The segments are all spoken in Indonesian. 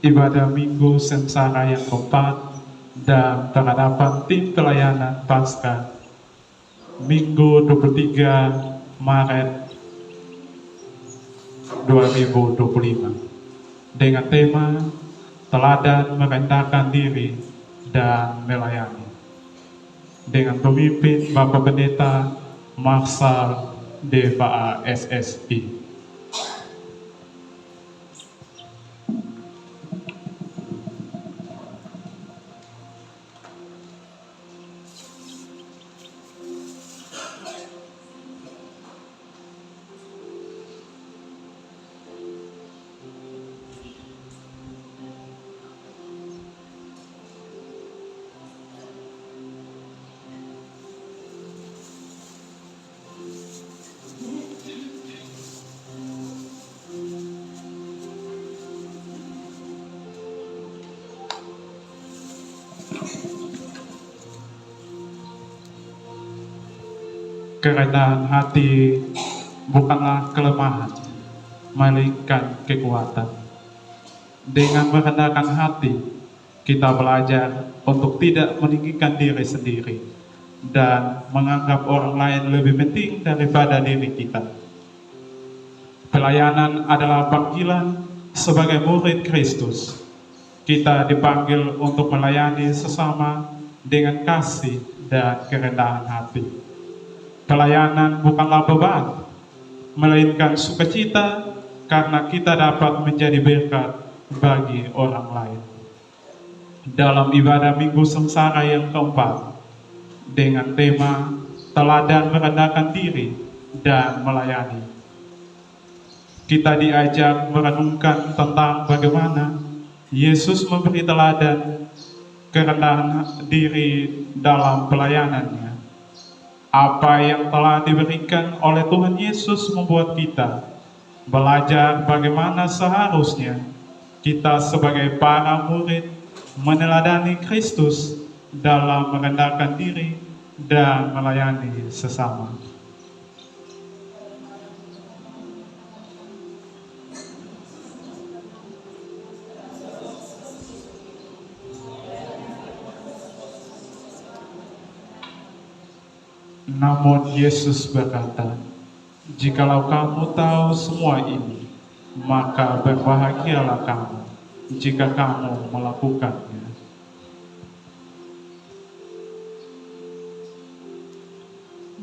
ibadah Minggu Sengsara yang keempat dan penghadapan tim pelayanan Paskah Minggu 23 Maret 2025 dengan tema Teladan Merendahkan Diri dan Melayani dengan pemimpin Bapak Pendeta Marsal DPA SSI. Kerendahan hati bukanlah kelemahan, melainkan kekuatan. Dengan merendahkan hati, kita belajar untuk tidak meninggikan diri sendiri dan menganggap orang lain lebih penting daripada diri kita. Pelayanan adalah panggilan sebagai murid Kristus. Kita dipanggil untuk melayani sesama dengan kasih dan kerendahan hati. Pelayanan bukanlah beban, melainkan sukacita karena kita dapat menjadi berkat bagi orang lain. Dalam ibadah Minggu Sengsara yang keempat, dengan tema Teladan Merendahkan Diri dan Melayani, kita diajak merenungkan tentang bagaimana Yesus memberi teladan kerendahan diri dalam pelayanannya. Apa yang telah diberikan oleh Tuhan Yesus membuat kita belajar bagaimana seharusnya kita sebagai para murid meneladani Kristus dalam merendahkan diri dan melayani sesama. Namun Yesus berkata, "Jikalau kamu tahu semua ini, maka berbahagialah kamu jika kamu melakukannya."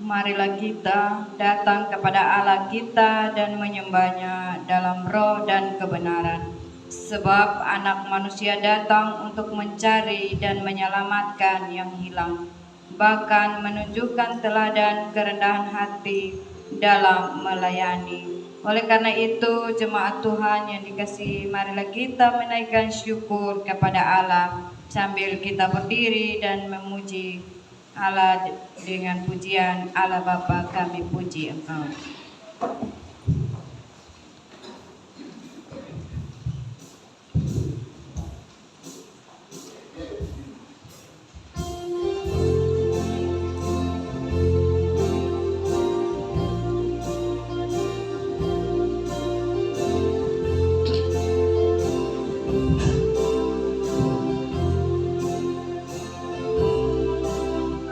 Marilah kita datang kepada Allah kita dan menyembahnya dalam roh dan kebenaran. Sebab anak manusia datang untuk mencari dan menyelamatkan yang hilang, bahkan menunjukkan teladan kerendahan hati dalam melayani. Oleh karena itu, jemaat Tuhan yang dikasihi, marilah kita menaikkan syukur kepada Allah sambil kita berdiri dan memuji Allah dengan pujian Allah Bapa, kami puji Engkau.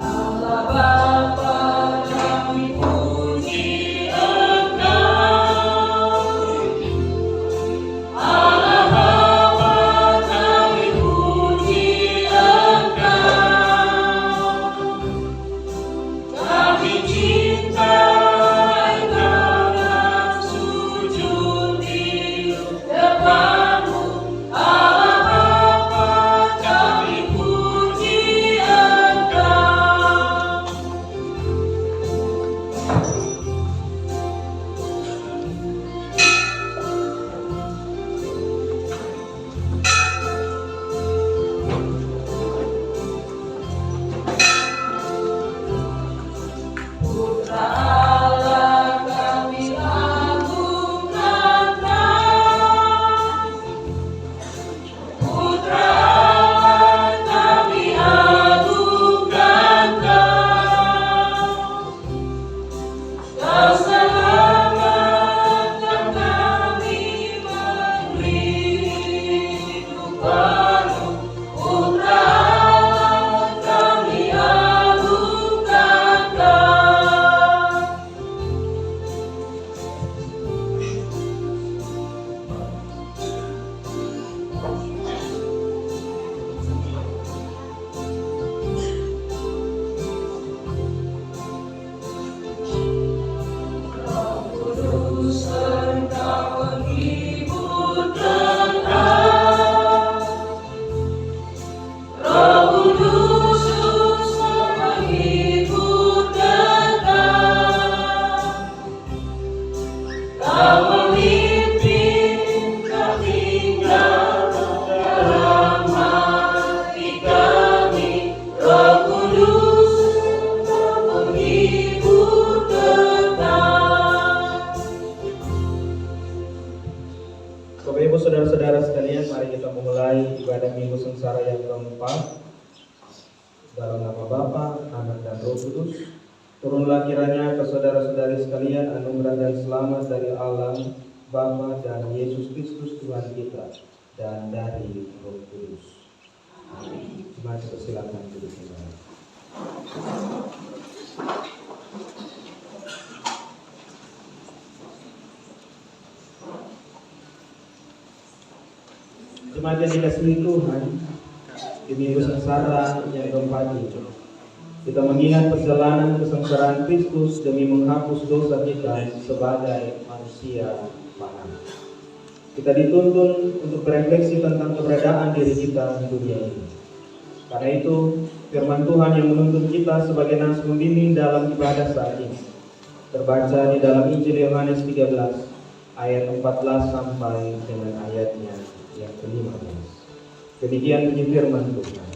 Allah Bapa, kami puji Engkau. Bapak Ibu Saudara-saudara sekalian, mari kita memulai ibadah Minggu Sengsara yang keempat. Dalam nama Bapa, Anak dan Roh Kudus. Turunlah kiranya ke saudara-saudari sekalian anugerah dan selamat dari Allah Bapa dan Yesus Kristus Tuhan kita, dan dari Roh Kudus. Amin. Mari persilakan duduk kembali. Jemaat yang dikasihi Tuhan, di Minggu Sengsara yang keempat ini, kita mengingat perjalanan kesengsaraan Kristus demi menghapus dosa kita sebagai manusia paham. Kita dituntun untuk berefleksi tentang keberadaan diri kita di dunia ini. Karena itu, firman Tuhan yang menuntun kita sebagai nas pembimbing dalam ibadah saat ini terbaca di dalam Injil Yohanes 13 ayat 14 sampai dengan ayatnya yang ke-15. Demikian bunyi firman Tuhan.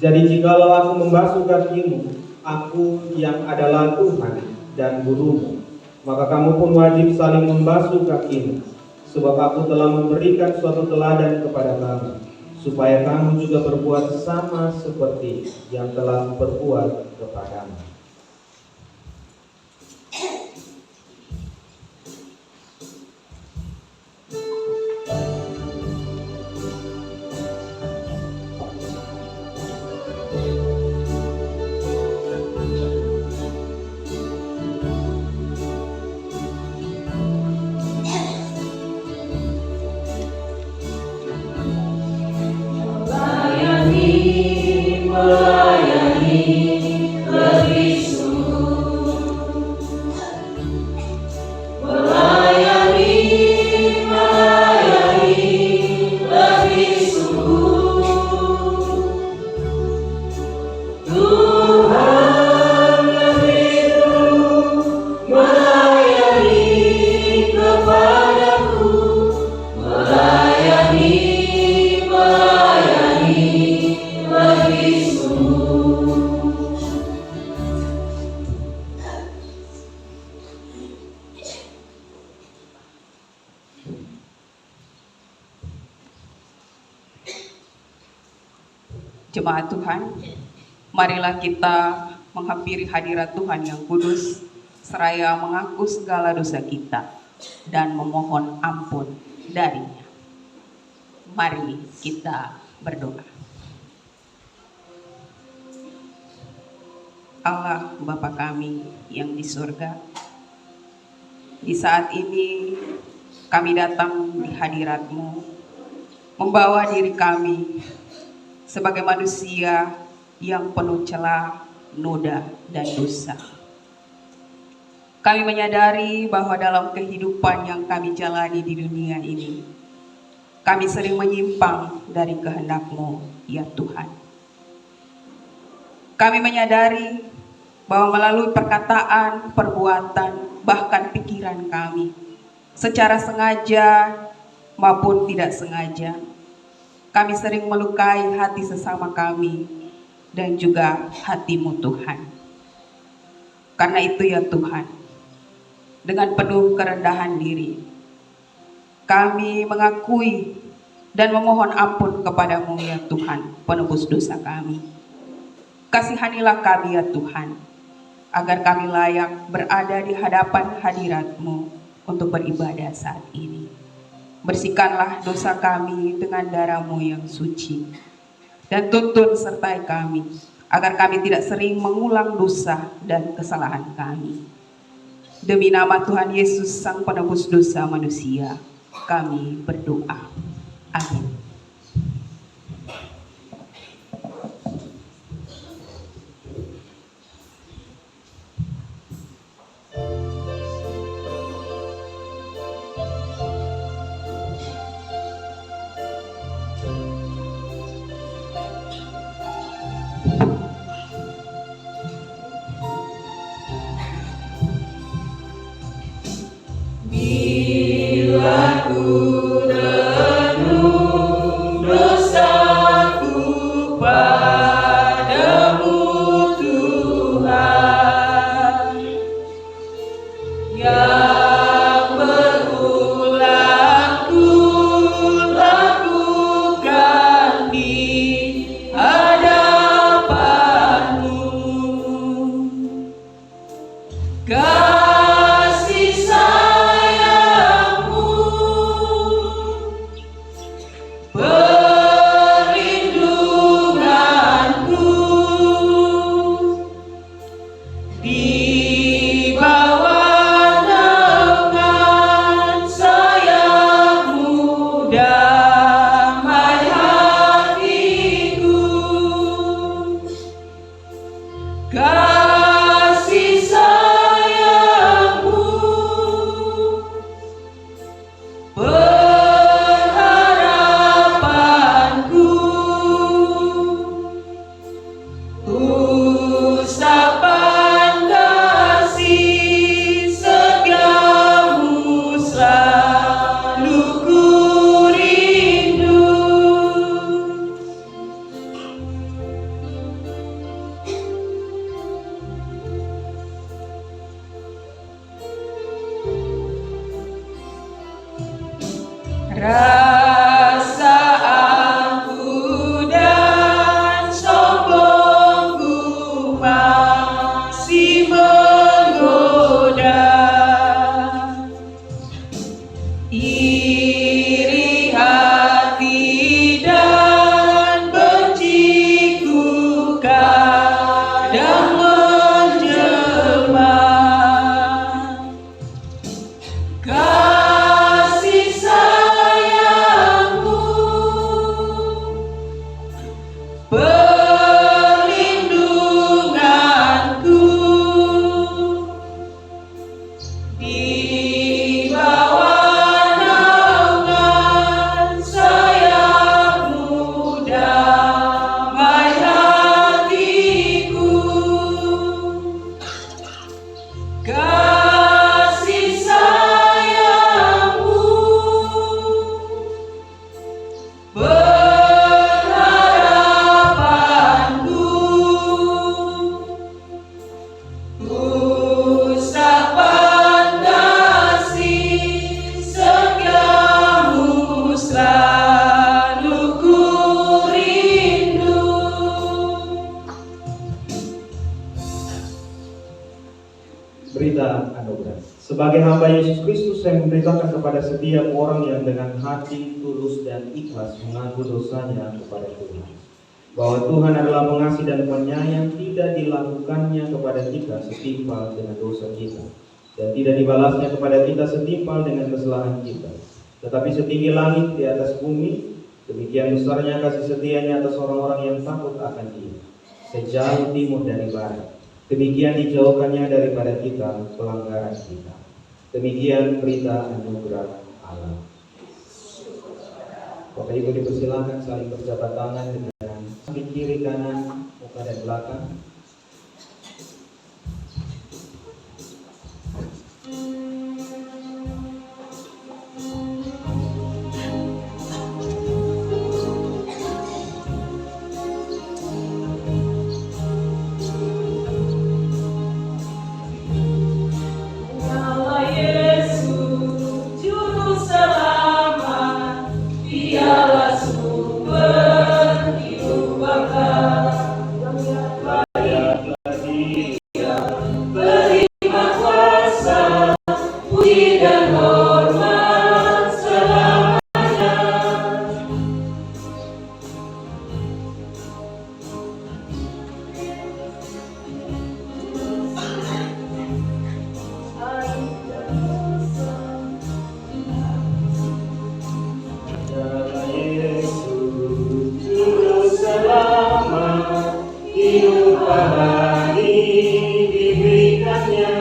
Jadi jikalau aku membasuh kakimu, aku yang adalah Tuhan dan gurumu, maka kamu pun wajib saling membasuh kakimu, sebab aku telah memberikan suatu teladan kepada kamu, supaya kamu juga berbuat sama seperti yang telah berbuat kepadamu. Jemaat Tuhan, marilah kita menghampiri hadirat Tuhan yang kudus, seraya mengaku segala dosa kita dan memohon ampun darinya. Mari kita berdoa. Allah Bapa kami yang di surga, di saat ini kami datang di hadirat-Mu, membawa diri kami sebagai manusia yang penuh celah, noda, dan dosa. Kami menyadari bahwa dalam kehidupan yang kami jalani di dunia ini, kami sering menyimpang dari kehendak-Mu, ya Tuhan. Kami menyadari bahwa melalui perkataan, perbuatan, bahkan pikiran kami, secara sengaja maupun tidak sengaja, kami sering melukai hati sesama kami dan juga hati-Mu Tuhan. Karena itu ya Tuhan, dengan penuh kerendahan diri, kami mengakui dan memohon ampun kepada-Mu ya Tuhan, penebus dosa kami. Kasihanilah kami ya Tuhan, agar kami layak berada di hadapan hadirat-Mu untuk beribadah saat ini. Bersihkanlah dosa kami dengan darah-Mu yang suci, dan tuntun sertai kami, agar kami tidak sering mengulang dosa dan kesalahan kami. Demi nama Tuhan Yesus, Sang Penebus dosa manusia, kami berdoa. Amin. Yang berulang Rasa angkuh dan sombongku masih menggoda. Iri hati dan benciku kadang menjelma. Kasih sayangmu, perlindunganku, di bawah naungan sayapmu damai hatiku. Kasih sayangmu, berharapanku, pusat fantasi setiamu selalu ku rindu. Berita anugerah. Sebagai hamba Yesus Kristus, saya memberitakan kepada setiap orang yang dengan hati tulus dan ikhlas mengaku dosanya kepada Tuhan, bahwa Tuhan adalah pengasih dan penyayang, tidak dilakukannya kepada kita setimpal dengan dosa kita, dan tidak dibalasnya kepada kita setimpal dengan kesalahan kita. Tetapi setinggi langit di atas bumi, demikian besarnya kasih setianya atas orang-orang yang takut akan Dia. Sejauh timur dari barat, demikian dijauhkannya daripada kita pelanggaran kita. Demikian berita anugerah Allah. Bapak Ibu dipersilakan saling berjabat tangan dengan kaki kiri kanan, muka dan belakang. Nyala Yesus Juru Selamat, Dialah sumber hidup bakal. Berima kuasa, puji dan hormat selamanya. Nyala Yesus Juru Selamat, hidup abadi diberikannya.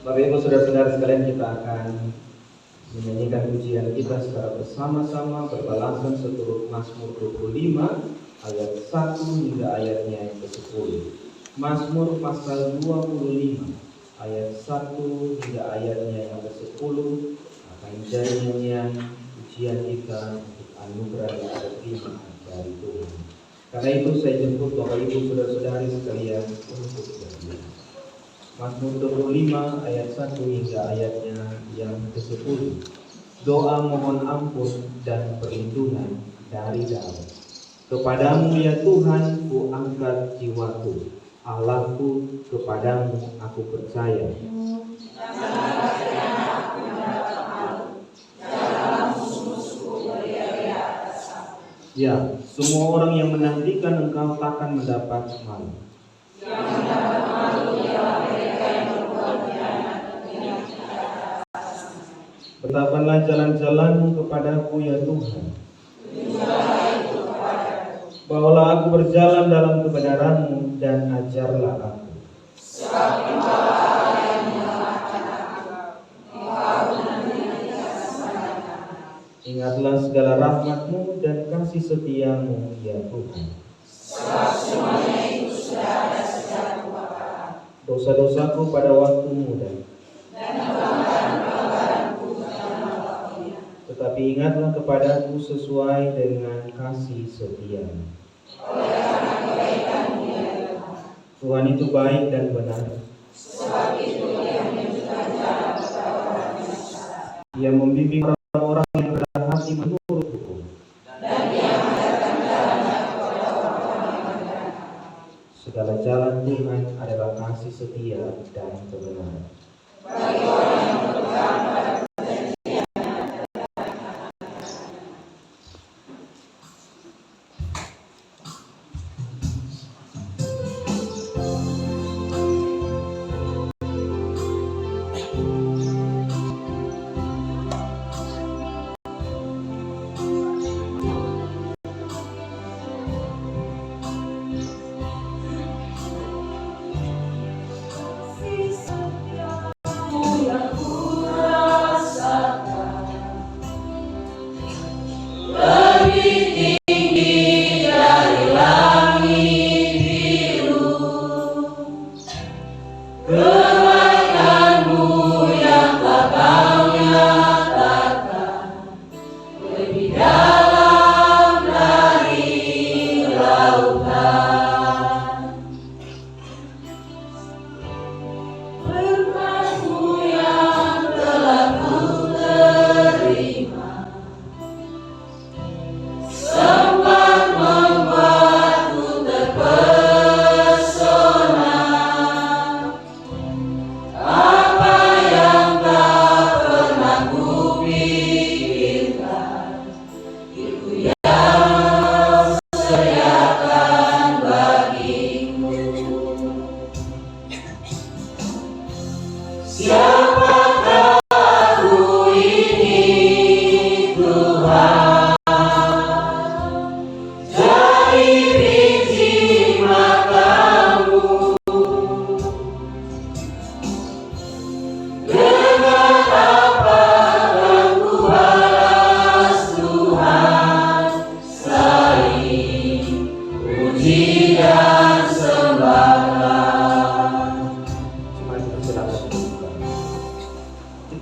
Bapak Ibu saudara-saudara sekalian, kita akan menyanyikan pujian kita secara bersama-sama berbalasan seturut Mazmur 25 ayat 1 hingga ayatnya yang ke-10. Mazmur pasal 25 ayat 1 hingga ayatnya yang ke-10 akan menjadi nyanyian pujian kita untuk anugerah yang kita terima dari Tuhan. Karena itu saya jemput Bapak Ibu saudara-saudari sekalian untuk berdiri. Mazmur 25 ayat 1 hingga ayatnya yang ke-10. Doa mohon ampun dan perlindungan dari Daud. Kepadamu ya Tuhan ku angkat jiwaku, Allahku kepadamu aku percaya. Ya, semua orang yang menantikan engkau takkan mendapat malu. Bertapanlah jalan-jalanmu kepadaku ya Tuhan. Bawalah aku berjalan dalam kebenaranmu dan ajarlah aku. Ingatlah segala rahmatmu dan kasih setiamu ya Tuhan. Dosa-dosaku pada waktu muda, tetapi ingatlah kepadaku sesuai dengan kasih setiamu. Tuhan itu baik dan benar. membimbing orang-orang yang rendah hati menurut hukum. Segala jalan Tuhan adalah kasih setia dan kebenaran.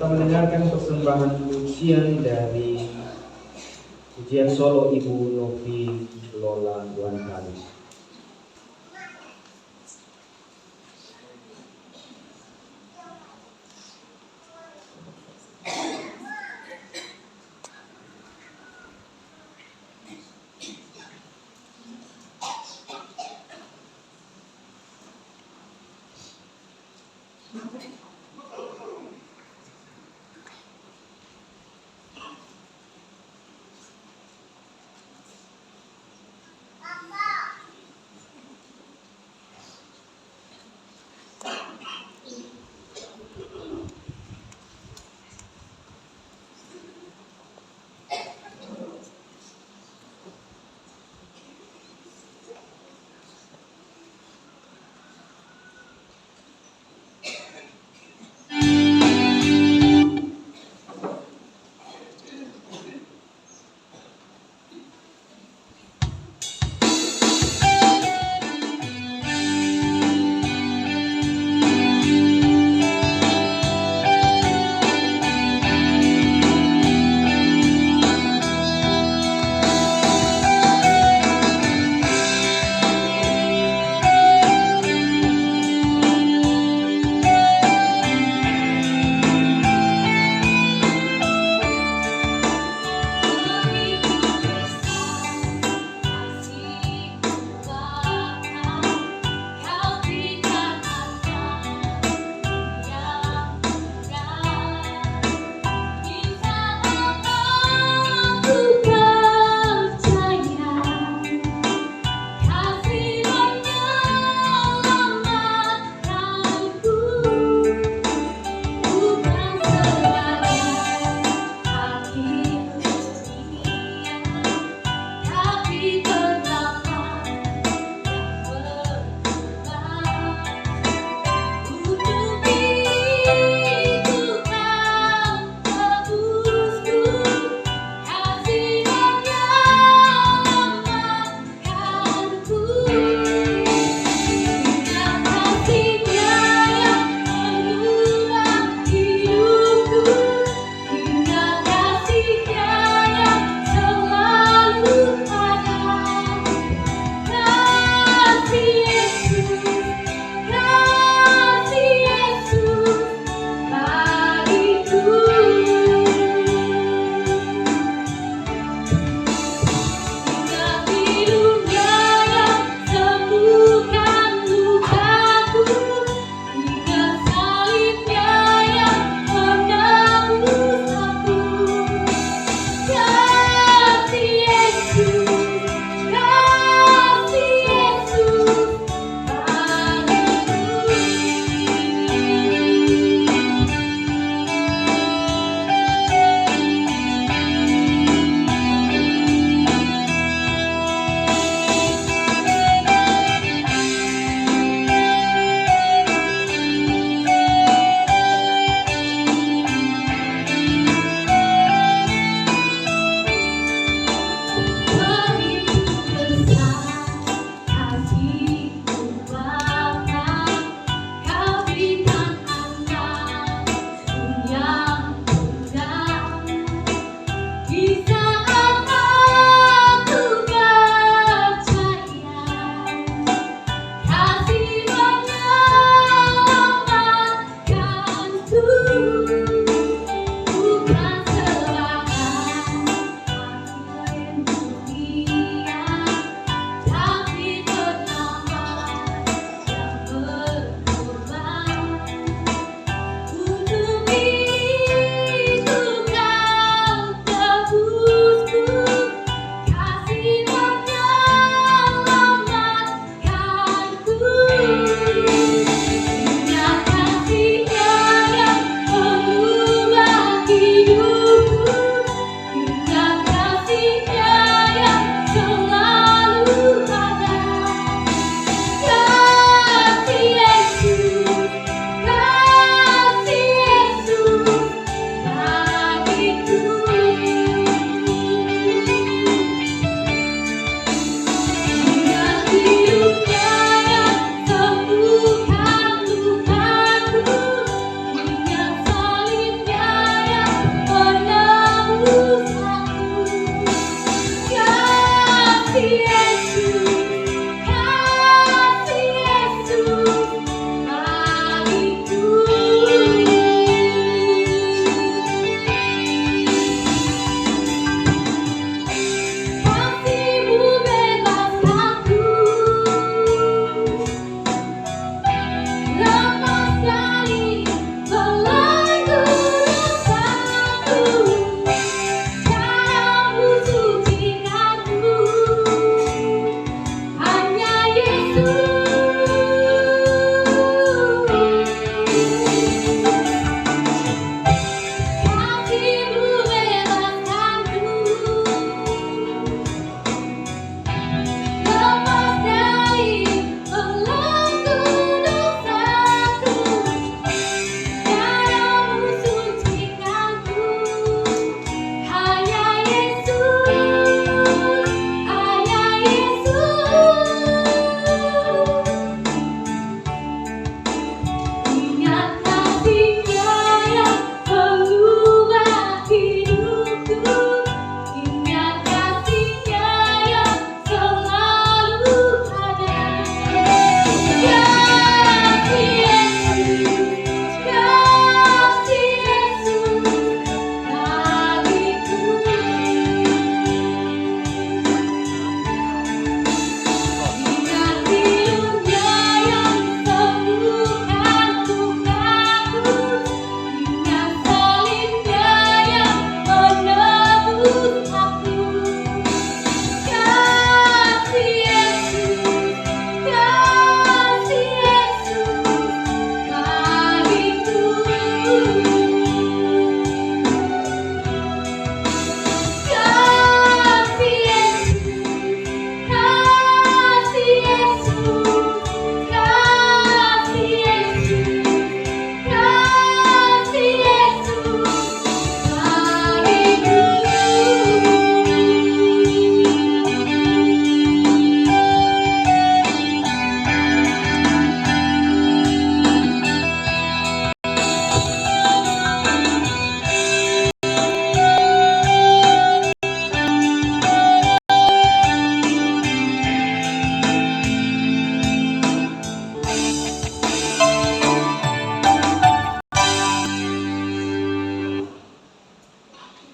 Kita mendengarkan persembahan pujian dari pujian solo Ibu Novi Lola Tuhan Kali.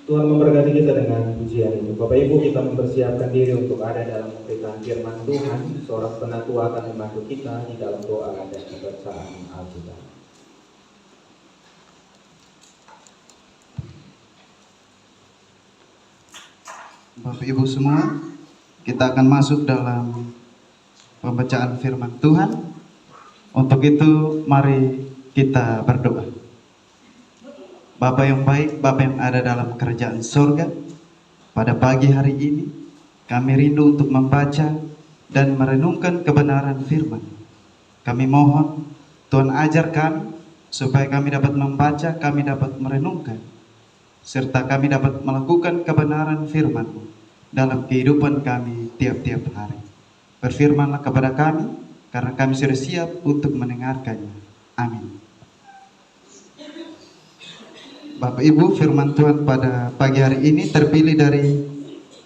Tuhan memberkati kita dengan pujian ini. Bapak Ibu, kita mempersiapkan diri untuk ada dalam pemberitaan firman Tuhan. Seorang penatua akan membantu kita di dalam doa dan pembacaan Alkitab. Bapak Ibu semua, kita akan masuk dalam pembacaan firman Tuhan. Untuk itu, mari kita berdoa. Bapa yang baik, Bapa yang ada dalam kerajaan surga, pada pagi hari ini kami rindu untuk membaca dan merenungkan kebenaran firman. Kami mohon Tuhan ajar kami supaya kami dapat membaca, kami dapat merenungkan, serta kami dapat melakukan kebenaran firman-Mu dalam kehidupan kami tiap-tiap hari. Berfirmanlah kepada kami, karena kami sudah siap untuk mendengarkannya. Amin. Bapak Ibu, firman Tuhan pada pagi hari ini terpilih dari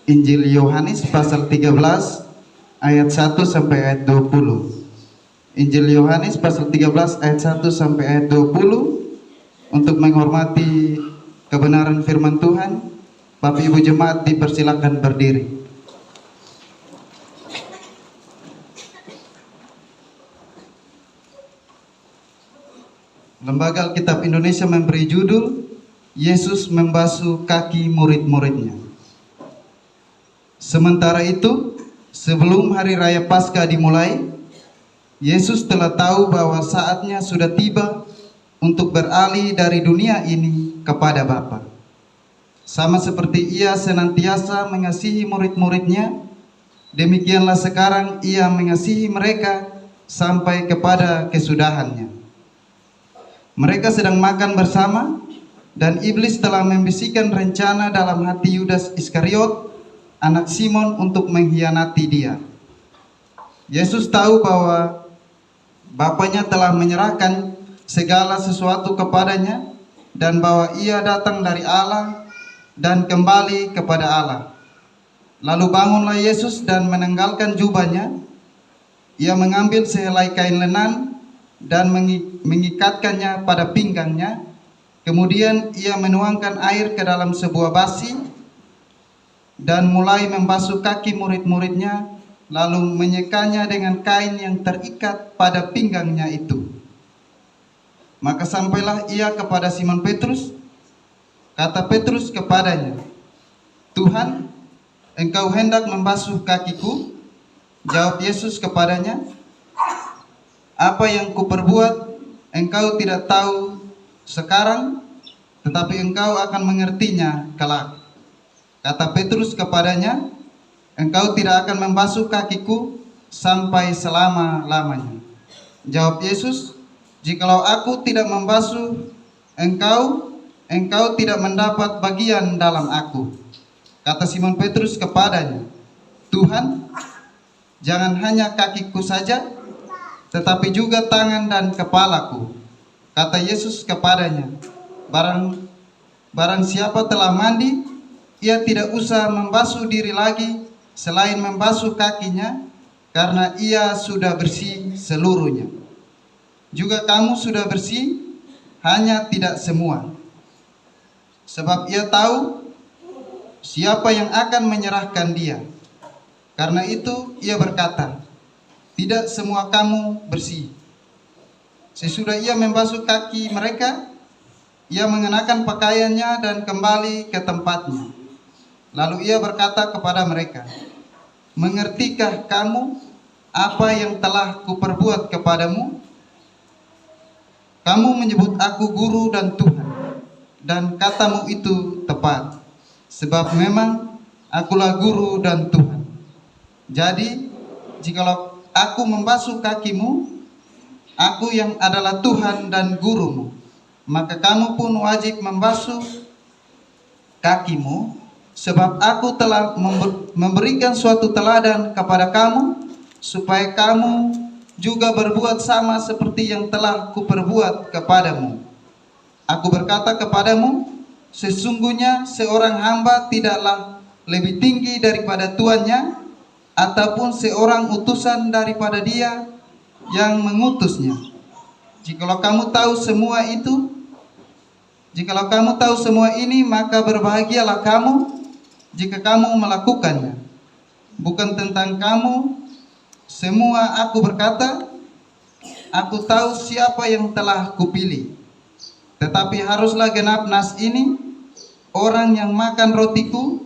Injil Yohanes pasal 13 ayat 1 sampai ayat 20. Injil Yohanes pasal 13 ayat 1 sampai ayat 20. Untuk menghormati kebenaran firman Tuhan, Bapak Ibu jemaat dipersilakan berdiri. Lembaga Alkitab Indonesia memberi judul Yesus membasuh kaki murid-muridnya. Sementara itu, sebelum hari raya Paskah dimulai, Yesus telah tahu bahwa saatnya sudah tiba untuk beralih dari dunia ini kepada Bapa. Sama seperti Ia senantiasa mengasihi murid-muridnya, demikianlah sekarang Ia mengasihi mereka sampai kepada kesudahannya. Mereka sedang makan bersama, dan iblis telah membisikkan rencana dalam hati Yudas Iskariot, anak Simon, untuk mengkhianati Dia. Yesus tahu bahwa Bapanya telah menyerahkan segala sesuatu kepadanya, dan bahwa Ia datang dari Allah dan kembali kepada Allah. Lalu bangunlah Yesus dan menanggalkan jubahnya. Ia mengambil sehelai kain lenan dan mengikatkannya pada pinggangnya. Kemudian Ia menuangkan air ke dalam sebuah basi dan mulai membasuh kaki murid-muridnya, lalu menyekanya dengan kain yang terikat pada pinggangnya itu. Maka sampailah Ia kepada Simon Petrus. Kata Petrus kepadanya, "Tuhan, Engkau hendak membasuh kakiku?" Jawab Yesus kepadanya, "Apa yang kuperbuat engkau tidak tahu sekarang, tetapi engkau akan mengertinya kelak." Kata Petrus kepadanya, "Engkau tidak akan membasuh kakiku sampai selama-lamanya." Jawab Yesus, "Jikalau aku tidak membasuh engkau tidak mendapat bagian dalam aku." Kata Simon Petrus kepadanya, "Tuhan, jangan hanya kakiku saja, tetapi juga tangan dan kepalaku." Kata Yesus kepadanya, Barang siapa telah mandi, ia tidak usah membasuh diri lagi selain membasuh kakinya, karena ia sudah bersih seluruhnya. Juga kamu sudah bersih, hanya tidak semua. Sebab Ia tahu siapa yang akan menyerahkan Dia. Karena itu Ia berkata, "Tidak semua kamu bersih." Sesudah Ia membasuh kaki mereka, Ia mengenakan pakaiannya dan kembali ke tempatnya. Lalu Ia berkata kepada mereka, "Mengertikah kamu apa yang telah kuperbuat kepadamu? Kamu menyebut aku guru dan Tuhan, dan katamu itu tepat, sebab memang akulah guru dan Tuhan. Jadi, jikalau aku membasuh kakimu, aku yang adalah Tuhan dan gurumu, maka kamu pun wajib membasuh kakimu, sebab aku telah memberikan suatu teladan kepada kamu, supaya kamu juga berbuat sama seperti yang telah kuperbuat kepadamu. Aku berkata kepadamu, sesungguhnya seorang hamba tidaklah lebih tinggi daripada tuannya, ataupun seorang utusan daripada dia yang mengutusnya. Jikalau kamu tahu semua itu, Jikalau kamu tahu semua ini, maka berbahagialah kamu jika kamu melakukannya. Bukan tentang kamu semua aku berkata, aku tahu siapa yang telah kupilih. Tetapi haruslah genap nas ini, orang yang makan rotiku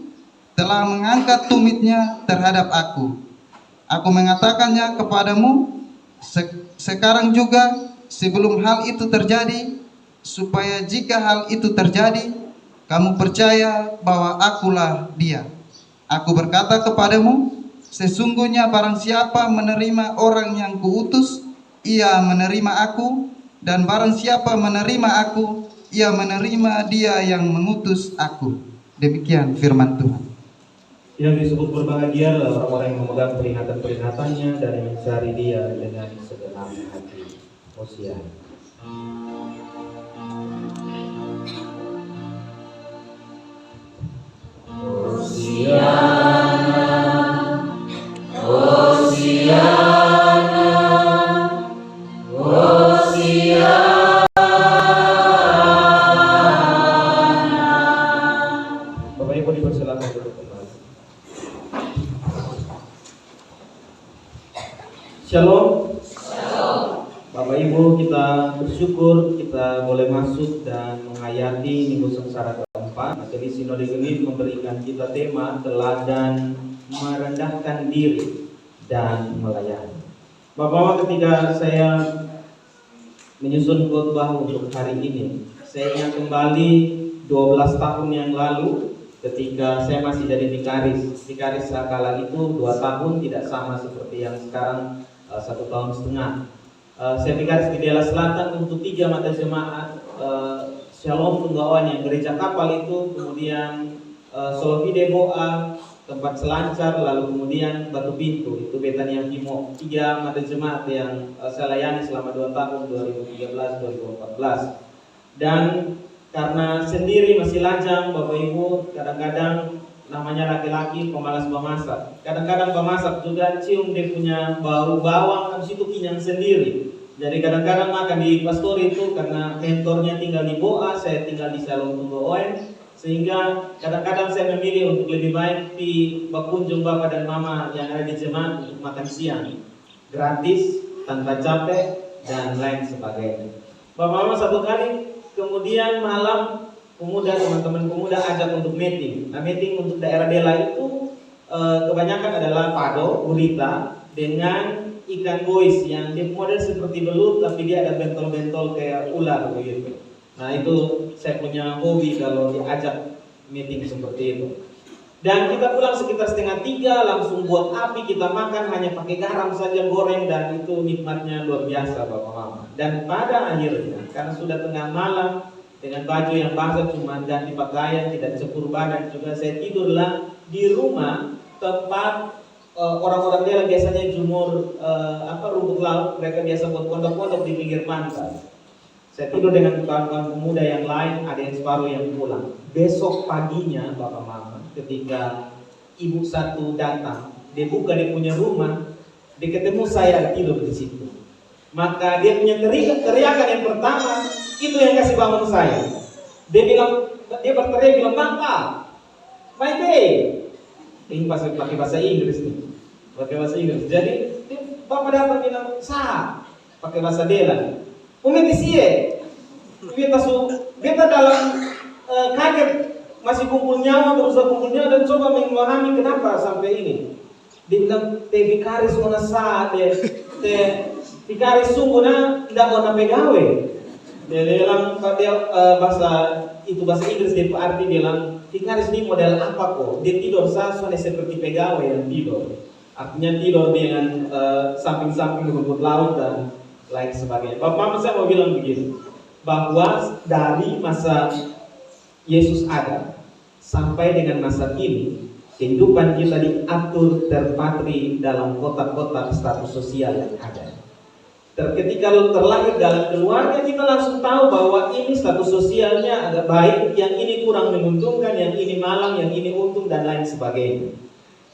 telah mengangkat tumitnya terhadap aku. Aku mengatakannya kepadamu sekarang juga sebelum hal itu terjadi, supaya jika hal itu terjadi, kamu percaya bahwa akulah dia. Aku berkata kepadamu, sesungguhnya barang siapa menerima orang yang kuutus, ia menerima aku, dan barang siapa menerima aku, ia menerima dia yang mengutus aku. Demikian firman Tuhan. Yang disebut berbahagia adalah orang-orang yang memegang peringatan-peringatannya dan yang mencari Dia dengan segenap hati. Hosea. Bapak Ibu dipersilakan duduk kembali. Shalom. Bapak Ibu, kita bersyukur kita boleh masuk dan menghayati Minggu Sengsara keempat. Majelis Sinode ini memberikan kita tema teladan merendahkan diri dan melayani. Bapak-bapak, ketika saya menyusun khotbah untuk hari ini, saya ingat kembali 12 tahun yang lalu ketika saya masih jadi vikaris. Vikaris kala itu 2 tahun, tidak sama seperti yang sekarang 1 tahun setengah. Saya vikaris di Dela Selatan untuk 3 mata jemaat, Shalom Tunggawan yang gereja kapal itu, kemudian Solovide Boa, tempat selancar, lalu kemudian Batu Pintu, itu Betania Kimo. 3 mata jemaat yang saya layani selama 2 tahun, 2013-2014. Dan karena sendiri masih lajang, Bapak Ibu, kadang-kadang namanya laki-laki pemalas memasak. Kadang-kadang pemasak juga cium dia punya bau bawang, habis itu kinyang sendiri. Jadi kadang-kadang makan di pastor itu karena mentornya tinggal di Boa, saya tinggal di Shalom Tunggawan. Sehingga kadang-kadang saya memilih untuk lebih baik di berkunjung Bapak dan Mama yang ada di jemaat untuk makan siang. Gratis, tanpa capek, dan lain sebagainya. Bapak Mama satu kali, kemudian malam pemuda, teman-teman pemuda ajak untuk meeting. Nah, meeting untuk daerah Dela itu kebanyakan adalah pado, gurita, dengan ikan bois yang dia model seperti belut tapi dia ada bentol-bentol kayak ular begitu. Nah, itu saya punya hobi kalau diajak meeting seperti itu. Dan kita pulang sekitar 2:30, langsung buat api, kita makan hanya pakai garam saja, goreng, dan itu nikmatnya luar biasa Bapak Mama. Dan pada akhirnya karena sudah tengah malam, dengan baju yang basah cuma ganti pakaian, tidak cepur badan juga, saya tidurlah di rumah tempat orang-orang dia biasanya jumur rumput laut, mereka biasa buat pondok-pondok di pinggir pantai. Saya tidur dengan kawan-kawan pemuda yang lain, ada yang separuh yang pulang. Besok paginya Bapak Mama, ketika ibu satu datang, dia buka dia punya rumah, dia ketemu saya tidur di situ. Maka dia punya teriakan yang pertama, itu yang kasih bangun saya. Dia berteriak bilang, "Bapak, my day." Ini pakai bahasa Inggris nih. Pakai bahasa Inggris. Jadi Bapak datang bilang, "Sah." Pakai bahasa Dela. "Umetisie." Beta dalam kaget, masih kumpul nyawa, berusaha kumpul nyawa dan coba memahami kenapa sampai ini. Dia bilang, "Te vikaris mona sah, te vikaris sungguh na tidak mau pegawe." Dia bilang bahasa Inggris, dia arti bilang vikaris ini model apa kok? Dia tidur soalnya seperti pegawai yang tidur. Artinya tidur dengan samping-samping rumput laut dan lain sebagainya. Bapak saya mau bilang begini, bahwa dari masa Yesus ada sampai dengan masa ini, kehidupan kita diatur terpatri dalam kotak-kotak status sosial yang ada. Ketika terlahir dalam keluarga, kita langsung tahu bahwa ini status sosialnya agak baik, yang ini kurang menguntungkan, yang ini malang, yang ini untung, dan lain sebagainya.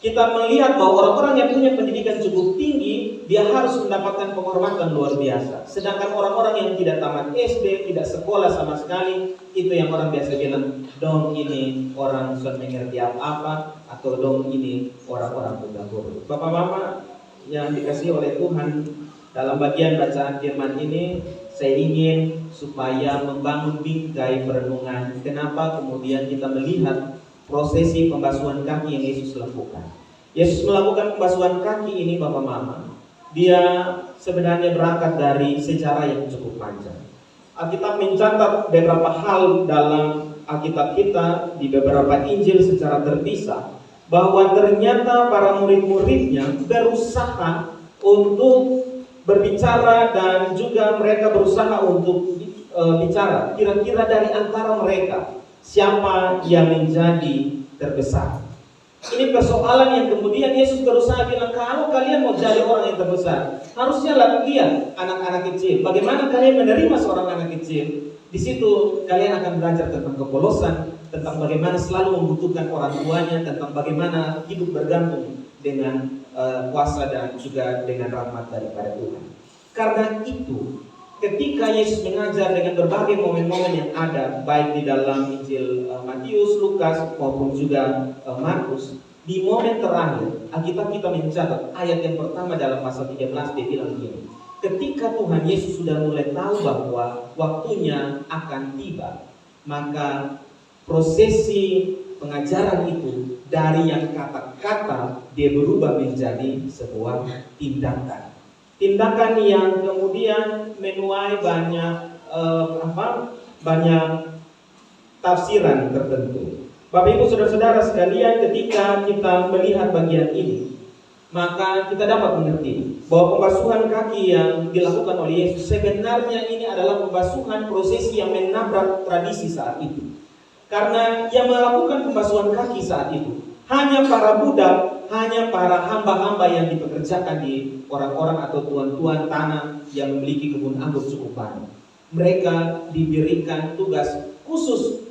kita melihat bahwa orang-orang yang punya pendidikan cukup tinggi, dia harus mendapatkan penghormatan luar biasa. Sedangkan orang-orang yang tidak tamat SD, tidak sekolah sama sekali, itu yang orang biasa bilang, dong ini orang sudah mengerti apa, atau dong ini orang-orang buta huruf. Bapak Mama yang dikasihi oleh Tuhan, dalam bagian bacaan firman ini, saya ingin supaya membangun bingkai perenungan. Kenapa kemudian kita melihat prosesi pembasuhan kaki yang Yesus lakukan. Yesus melakukan pembasuhan kaki ini, Bapak Mama, dia sebenarnya berangkat dari sejarah yang cukup panjang. Alkitab mencatat beberapa hal dalam Alkitab kita di beberapa Injil secara terpisah, bahwa ternyata para murid-muridnya berusaha untuk berbicara dan juga mereka berusaha untuk bicara. Kira-kira dari antara mereka siapa yang menjadi terbesar? Ini persoalan yang kemudian Yesus berusaha bilang, kalau kalian mau jadi orang yang terbesar, harusnya lihat anak-anak kecil. Bagaimana kalian menerima seorang anak kecil? Di situ kalian akan belajar tentang kepolosan, tentang bagaimana selalu membutuhkan orang tuanya, tentang bagaimana hidup bergantung dengan kuasa dan juga dengan rahmat daripada Tuhan. Karena itu, ketika Yesus mengajar dengan berbagai momen-momen yang ada, baik di dalam Injil Matius, Lukas, maupun juga Markus, di momen terakhir, Alkitab kita mencatat ayat yang pertama dalam pasal 13, dia bilang begini, ketika Tuhan Yesus sudah mulai tahu bahwa waktunya akan tiba, maka prosesi pengajaran itu dari yang kata-kata dia berubah menjadi sebuah tindakan. Tindakan yang kemudian menuai banyak tafsiran tertentu. Bapak Ibu Saudara-saudara sekalian, ketika kita melihat bagian ini, maka kita dapat mengerti bahwa pembasuhan kaki yang dilakukan oleh Yesus sebenarnya ini adalah pembasuhan prosesi yang menabrak tradisi saat itu. Karena yang melakukan pembasuhan kaki saat itu hanya para budak, hanya para hamba-hamba yang dipekerjakan di orang-orang atau tuan-tuan tanah yang memiliki kebun anggur cukup banyak. Mereka diberikan tugas khusus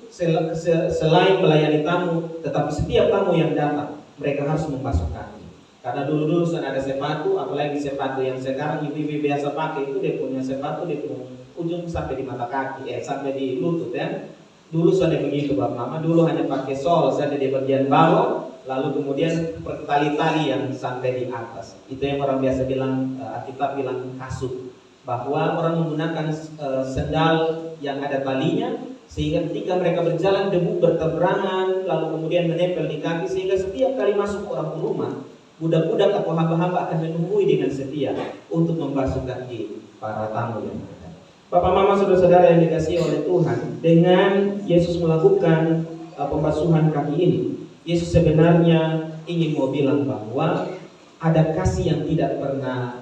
selain melayani tamu, tetapi setiap tamu yang datang mereka harus membasuh kaki. Karena dulu-dulu ada sepatu, apalagi sepatu yang sekarang ibu-ibu biasa pakai itu, dia punya sepatu, dia punya ujung sampai di mata kaki, sampai di lutut ya. Dulu sudah begitu Bapak Mama, dulu hanya pakai sol saja di bagian bawah, lalu kemudian tali-tali yang sampai di atas. Itu yang orang biasa bilang, kita bilang kasut, bahwa orang menggunakan sendal yang ada talinya, sehingga ketika mereka berjalan debu berteberangan, lalu kemudian menempel di kaki, sehingga setiap kali masuk orang ke rumah, budak-budak atau hamba-hamba akan menunggui dengan setia untuk membasuh kaki para tamu yang ada. Bapak Mama Saudara-saudara yang dikasihi oleh Tuhan, dengan Yesus melakukan pembasuhan kaki ini, Yesus sebenarnya ingin mau bilang bahwa ada kasih yang tidak pernah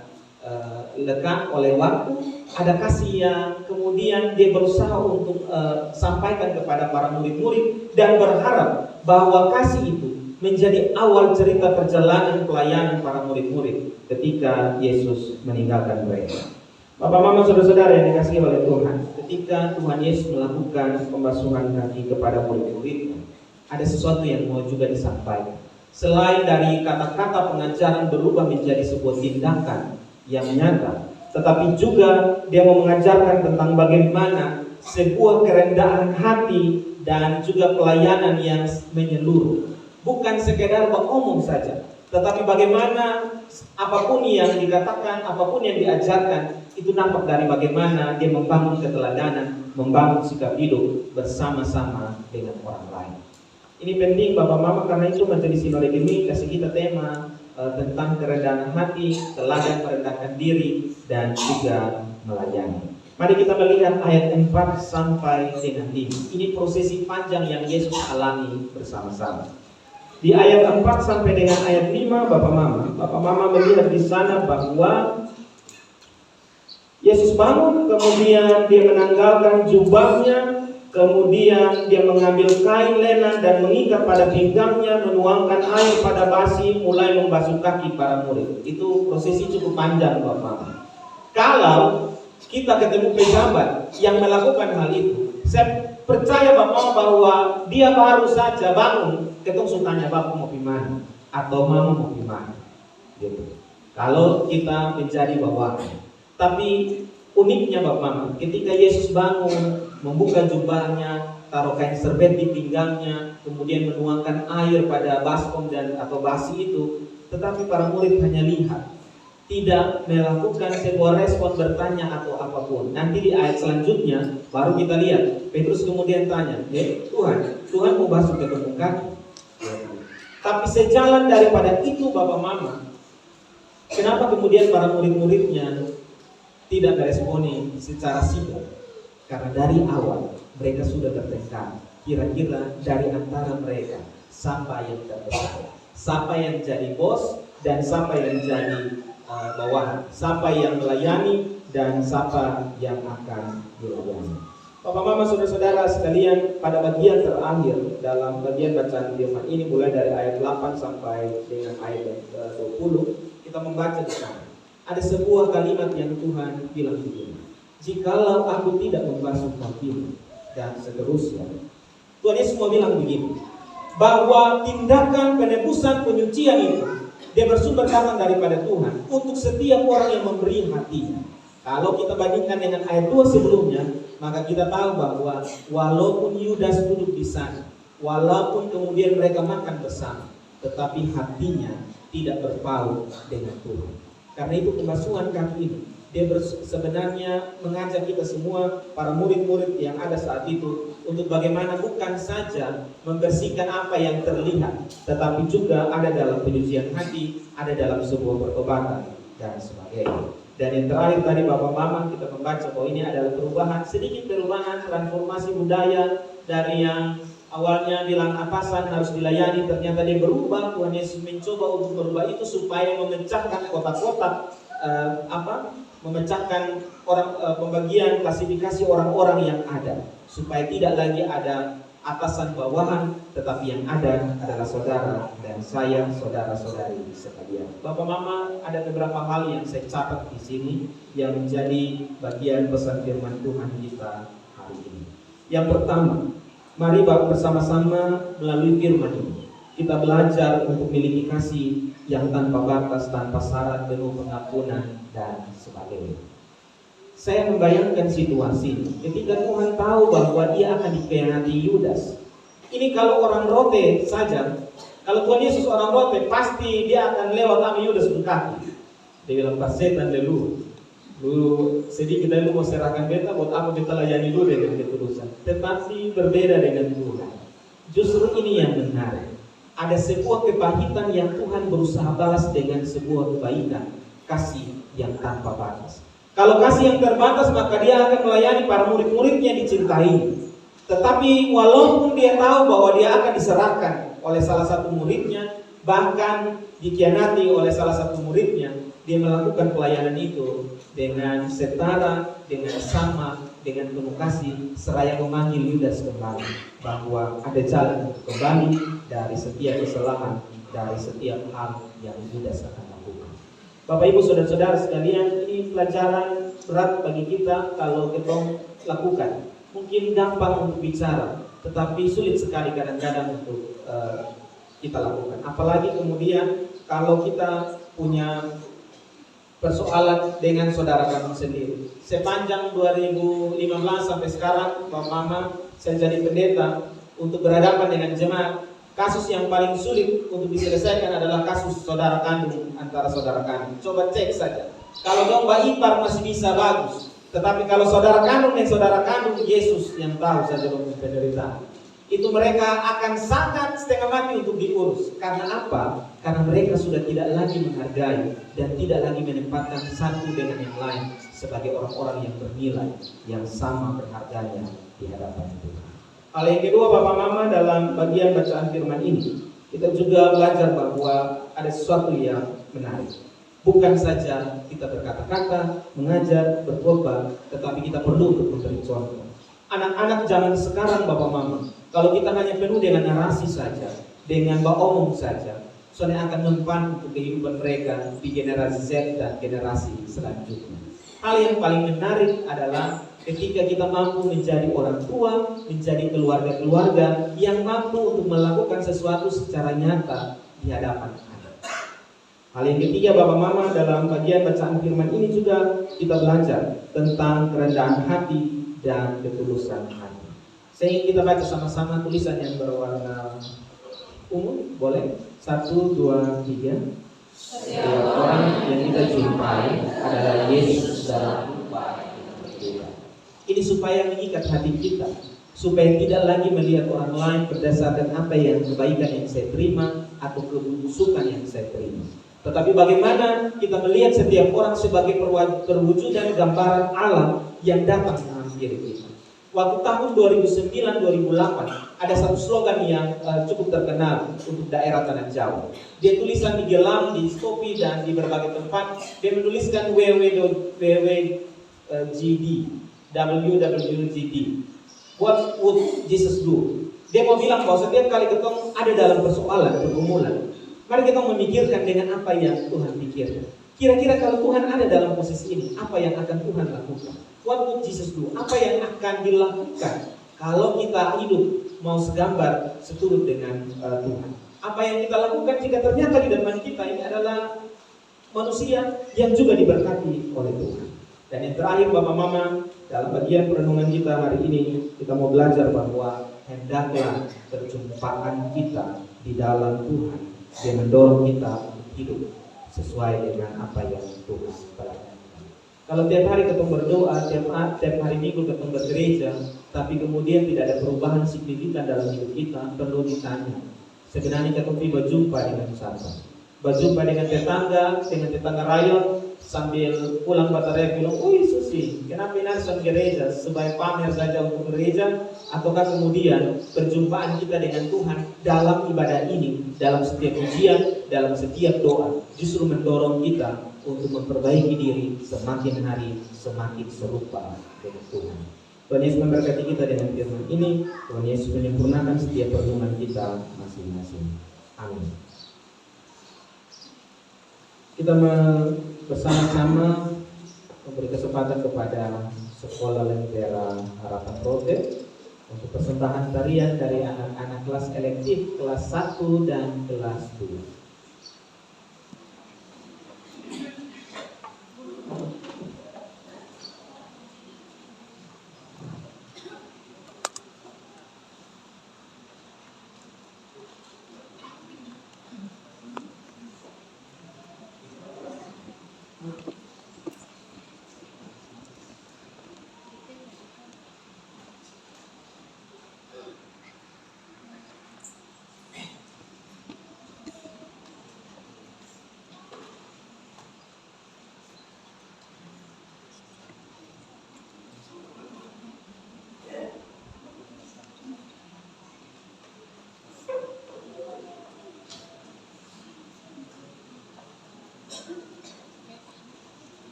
lekang oleh waktu, ada kasih yang kemudian dia berusaha untuk sampaikan kepada para murid-murid dan berharap bahwa kasih itu menjadi awal cerita perjalanan pelayanan para murid-murid ketika Yesus meninggalkan mereka. Bapak Mama Saudara-saudara yang dikasihi oleh Tuhan, ketika Tuhan Yesus melakukan pembasuhan kaki kepada murid-muridnya, ada sesuatu yang mau juga disampaikan. Selain dari kata-kata pengajaran berubah menjadi sebuah tindakan yang nyata, tetapi juga dia mau mengajarkan tentang bagaimana sebuah kerendahan hati dan juga pelayanan yang menyeluruh. Bukan sekedar beromong saja, tetapi bagaimana apapun yang dikatakan, apapun yang diajarkan, itu nampak dari bagaimana dia membangun keteladanan, membangun sikap hidup bersama-sama dengan orang lain. Ini penting Bapak Mama, karena itu menjadi sinode gemi kasih kita tema tentang kerendahan hati, teladan merendahkan diri, dan juga melayani. Mari kita melihat ayat 4 sampai dengan 5. Ini prosesi panjang yang Yesus alami bersama-sama. Di ayat 4 sampai dengan ayat 5, Bapak Mama melihat di sana bahwa Yesus bangun, kemudian dia menanggalkan jubahnya, kemudian dia mengambil kain lena dan mengikat pada pinggangnya, menuangkan air pada basi, mulai membasuh kaki para murid. Itu prosesi cukup panjang Bapak Mama. Kalau kita ketemu pejabat yang melakukan hal itu, saya percaya Bapak bahwa dia baru saja bangun, ketemu tanya Bapak mau gimana. atau mama mau gimana gitu. Kalau kita menjadi bawahan. Tapi uniknya Bapak Mama, ketika Yesus bangun, membuka jubahnya, taruh kain serbet di pinggangnya, kemudian menuangkan air pada baskom dan atau basi itu, tetapi para murid hanya lihat, tidak melakukan sebuah respon bertanya atau apapun. Nanti di ayat selanjutnya baru kita lihat Petrus kemudian tanya, Tuhan mau basuh kedua kaki. Tapi sejalan daripada itu Bapak Mama, kenapa kemudian para murid-muridnya tidak meresponi secara sigap? Karena dari awal mereka sudah bertengkar. Kira-kira dari antara mereka siapa yang terbesar, siapa yang jadi bos dan siapa yang jadi bawahan, siapa yang melayani dan siapa yang akan dilayani. Bapak Mama saudara-saudara sekalian, pada bagian terakhir dalam bagian bacaan firman ini mulai dari ayat 8 sampai dengan ayat 20 kita membaca di sana. Ada sebuah kalimat yang Tuhan bilang begini, jikalau aku tidak membasuh kakimu, dan seterusnya. Tuhan Yesus mau bilang begini, bahwa tindakan penebusan penyucian itu dia bersumber datang daripada Tuhan untuk setiap orang yang memberi hatinya. Kalau kita bandingkan dengan ayat 2 sebelumnya, maka kita tahu bahwa walaupun Yudas duduk di sana, walaupun kemudian mereka makan bersama, tetapi hatinya tidak berpaut dengan Tuhan. Karena itu pembasuhan kaki ini, dia sebenarnya mengajak kita semua, para murid-murid yang ada saat itu, untuk bagaimana bukan saja membersihkan apa yang terlihat, tetapi juga ada dalam penyucian hati, ada dalam sebuah pertobatan, dan sebagainya. Dan yang terakhir tadi Bapak Mama kita membaca bahwa ini adalah perubahan, sedikit perubahan, transformasi budaya dari yang awalnya bilang atasan harus dilayani, ternyata dia berubah. Tuhan Yesus mencoba untuk merubah itu supaya memecahkan kotak-kotak memecahkan orang pembagian klasifikasi orang-orang yang ada, supaya tidak lagi ada atasan bawahan, tetapi yang ada adalah saudara dan saya, saudara-saudari sekalian. Bapak Mama, ada beberapa hal yang saya catat di sini yang menjadi bagian pesan firman Tuhan kita hari ini. Yang pertama, mari bersama-sama melalui firman ini kita belajar untuk memiliki kasih yang tanpa batas, tanpa syarat, penuh pengampunan dan sebagainya. Saya membayangkan situasi ketika Tuhan tahu bahwa dia akan dikhianati Yudas. Ini kalau orang rote saja, kalau Tuhan Yesus orang rote, pasti dia akan lewat sama Yudas berkati. Dia bilang, pas setan lu sedikit lu mau serahkan beta, buat apa beta layani dulu dengan ketulusan. Tetapi berbeda dengan Tuhan. Justru ini yang menarik. Ada sebuah kepahitan yang Tuhan berusaha balas dengan sebuah kebaikan, kasih yang tanpa batas. Kalau kasih yang terbatas, maka dia akan melayani para murid-muridnya dicintai. Tetapi walaupun dia tahu bahwa dia akan diserahkan oleh salah satu muridnya, bahkan dikhianati oleh salah satu muridnya, dia melakukan pelayanan itu dengan setara, dengan sama, dengan penuh kasih, seraya memanggil Yudas kembali, bahwa ada jalan untuk kembali dari setiap kesalahan, dari setiap hal yang Yudas akan lakukan. Bapak Ibu saudara-saudara sekalian, ini pelajaran berat bagi kita kalau kita lakukan. Mungkin gampang untuk bicara, tetapi sulit sekali kadang-kadang untuk kita lakukan. Apalagi kemudian kalau kita punya persoalan dengan saudara kami sendiri. Sepanjang 2015 sampai sekarang, Bapak Mama, saya jadi pendeta untuk berhadapan dengan jemaat. Kasus yang paling sulit untuk diselesaikan adalah kasus saudara kandung antara saudara kandung. Coba cek saja. Kalau domba ipar masih bisa bagus, tetapi kalau saudara kandung dan saudara kandung, Yesus yang tahu saja penderitaan. Itu mereka akan sangat setengah mati untuk diurus. Karena apa? Karena mereka sudah tidak lagi menghargai dan tidak lagi menempatkan satu dengan yang lain sebagai orang-orang yang bernilai, yang sama berharganya di hadapan Tuhan. Hal yang kedua Bapak Mama, dalam bagian bacaan firman ini kita juga belajar bahwa ada sesuatu yang menarik. Bukan saja kita berkata-kata, mengajar, berkhotbah, tetapi kita perlu untuk memberi contoh. Anak-anak zaman sekarang Bapak Mama, kalau kita hanya penuh dengan narasi saja, dengan omong saja, soalnya akan mempan untuk kehidupan mereka di generasi Z dan generasi selanjutnya. Hal yang paling menarik adalah ketika kita mampu menjadi orang tua, menjadi keluarga-keluarga yang mampu untuk melakukan sesuatu secara nyata di hadapan anak. Hal yang ketiga, Bapak Mama, dalam bagian bacaan firman ini juga kita belajar tentang kerendahan hati dan ketulusan hati. Saya ingin kita baca sama-sama tulisan yang berwarna ungu, boleh? 1, 2, 3. Setiap orang yang kita jumpai adalah Yesus dalam rupa yang berbeda. Ini supaya mengikat hati kita, supaya tidak lagi melihat orang lain berdasarkan apa yang kebaikan yang saya terima atau kebusukan yang saya terima. Tetapi bagaimana kita melihat setiap orang sebagai perwujudan gambaran Allah yang datang menghampiri kita. Waktu tahun 2009-2008 ada satu slogan yang cukup terkenal untuk daerah Tanah Jawa. Dia tulisan di gelang, di Shopee dan di berbagai tempat. Dia menuliskan WWJD. What would Jesus do? Dia mau bilang bahwa setiap kali ketemu ada dalam persoalan, pergumulan, mari kita memikirkan dengan apa yang Tuhan pikirkan. Kira-kira kalau Tuhan ada dalam posisi ini, apa yang akan Tuhan lakukan? What would Jesus do? Apa yang akan dilakukan kalau kita hidup mau segambar seturut dengan Tuhan? Apa yang kita lakukan jika ternyata di depan kita ini adalah manusia yang juga diberkati oleh Tuhan? Dan yang terakhir, Bapak Mama, dalam bagian perenungan kita hari ini, kita mau belajar bahwa hendaklah perjumpaan kita di dalam Tuhan yang mendorong kita untuk hidup sesuai dengan apa yang Tuhan berikan. Kalau tiap hari ketemu berdoa, tiap hari Minggu ketemu bergereja, tapi kemudian tidak ada perubahan signifikan dalam hidup kita, perlu ditanya. Sebenarnya kita berjumpa dengan siapa? Berjumpa dengan tetangga rayon, sambil pulang baterai bilang, "Oh Susi, kenapa ini gereja? Supaya pamer saja untuk gereja?" Ataukah kemudian perjumpaan kita dengan Tuhan dalam ibadah ini, dalam setiap ujian, dalam setiap doa, justru mendorong kita untuk memperbaiki diri semakin hari semakin serupa dengan Tuhan. Tuhan Yesus memberkati kita dengan firman ini. Tuhan Yesus menyempurnakan setiap perlindungan kita masing-masing. Amin. Kita bersama-sama memberi kesempatan kepada Sekolah Lentera Harapan Rote untuk persembahan tarian dari anak-anak kelas elektif kelas 1 dan kelas 2.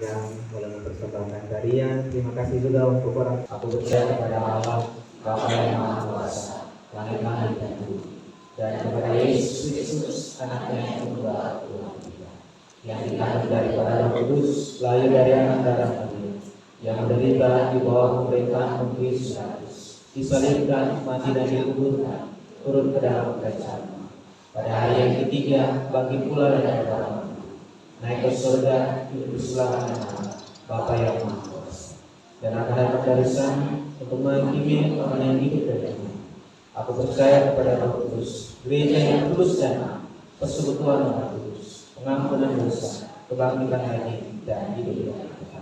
yang mulai mempersembahkan tarian. Terima kasih juga untuk orang. Aku percaya kepada Allah Bapa yang Maha Kuasa, langit dan bumi, dan kepada Yesus Kristus, Anaknya yang tunggal Tuhan kita, yang dikandung daripada Roh Kudus, lahir dari anak darah Maria, yang menderita di bawah pemerintahan Pontius Pilatus, disalibkan, mati dan dikuburkan, turun ke dalam kerajaan. Pada hari yang ketiga, bangkit pula dari dalam, naik ke surga, duduk di sebelah kanan Bapa yang Maha Kuasa, dan akan datang dari sana untuk menghakimi orang yang hidup dan mati. Aku percaya kepada Roh Kudus, gereja yang kudus dan persekutuan Roh Kudus, pengampunan dosa, kebangkitan lagi dan hidup yang kekal.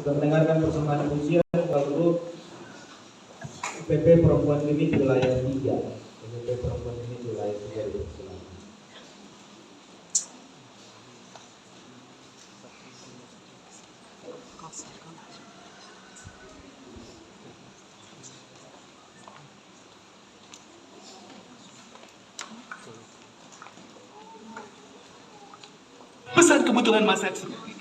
Sudah mendengarkan persembahan pujian grup PP Perempuan Limit Wilayah 3. PP Perempuan Limit Wilayah 3 dipersilakan. Besar kebutuhan masa sendiri.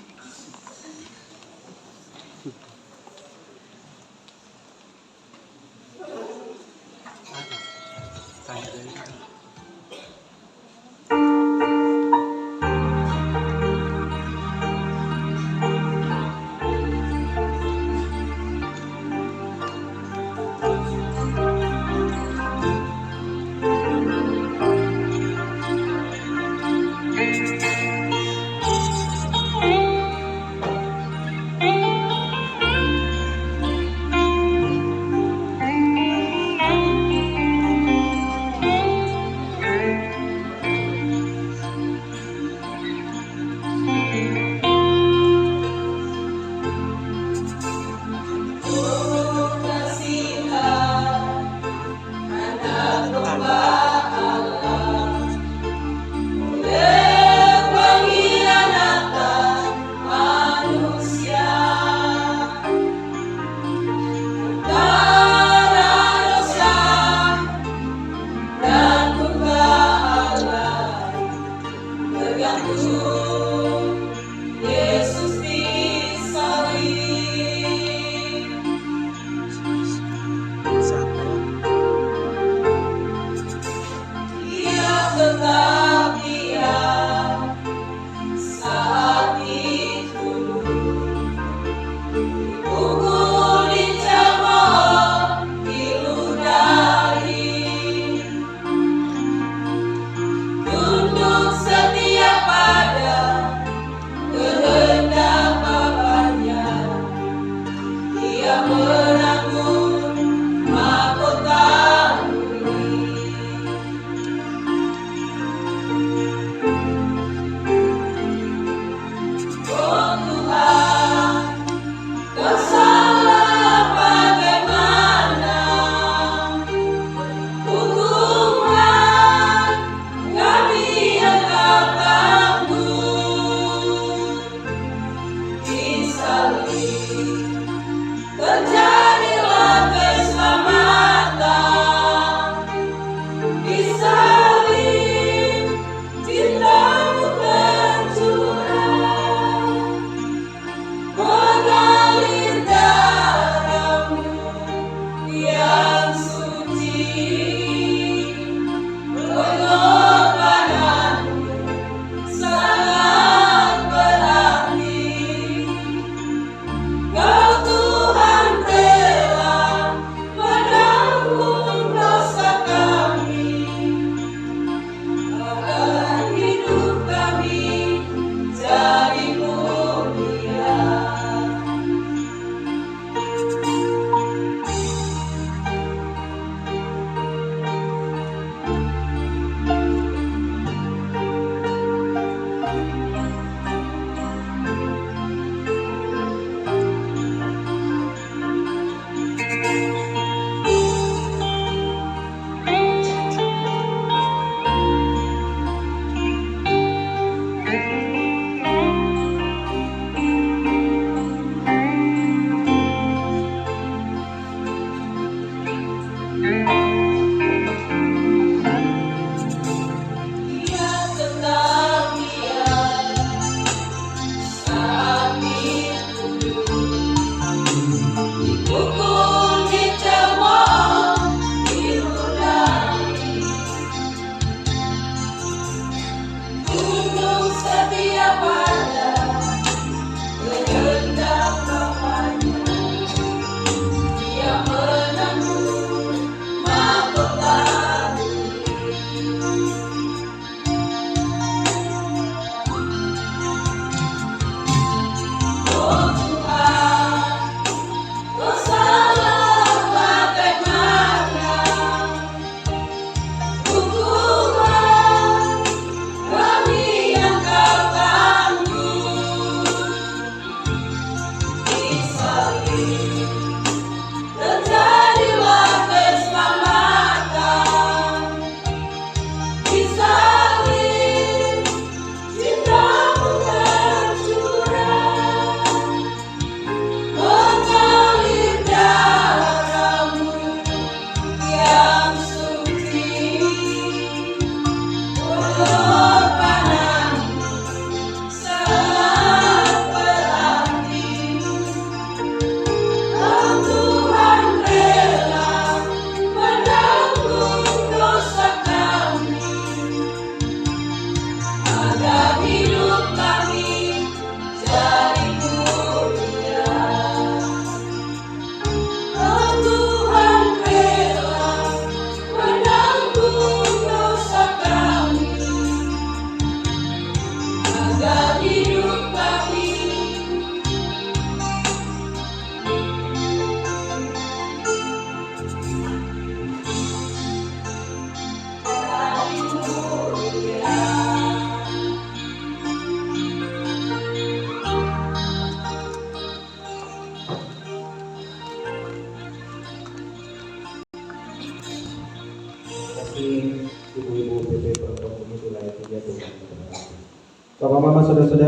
Tunduk setia pada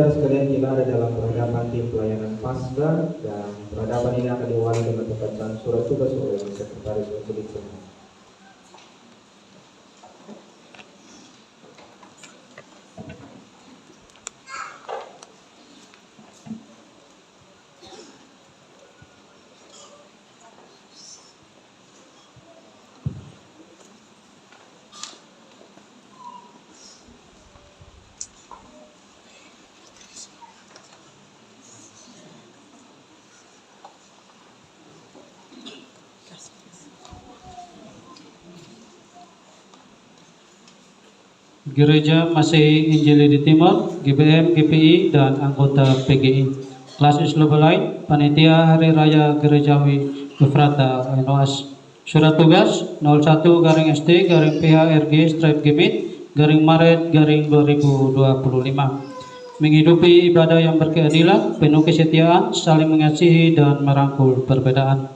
saudara sekalian, kita ada dalam peradaban tim pelayanan Paskah, dan peradaban ini akan diawali dengan pembacaan surat tugas oleh Sekretaris Majelis Jemaat. Gereja Masehi Injili di Timur, GBM, GPI, dan anggota PGI. Kelas Islam lain, Panitia Hari Raya Gerejawi Efrata NOAS. Surat tugas 01-ST-PHRG-GMIT-Maret-2025. Menghidupi ibadah yang berkeadilan, penuh kesetiaan, saling mengasihi, dan merangkul perbedaan.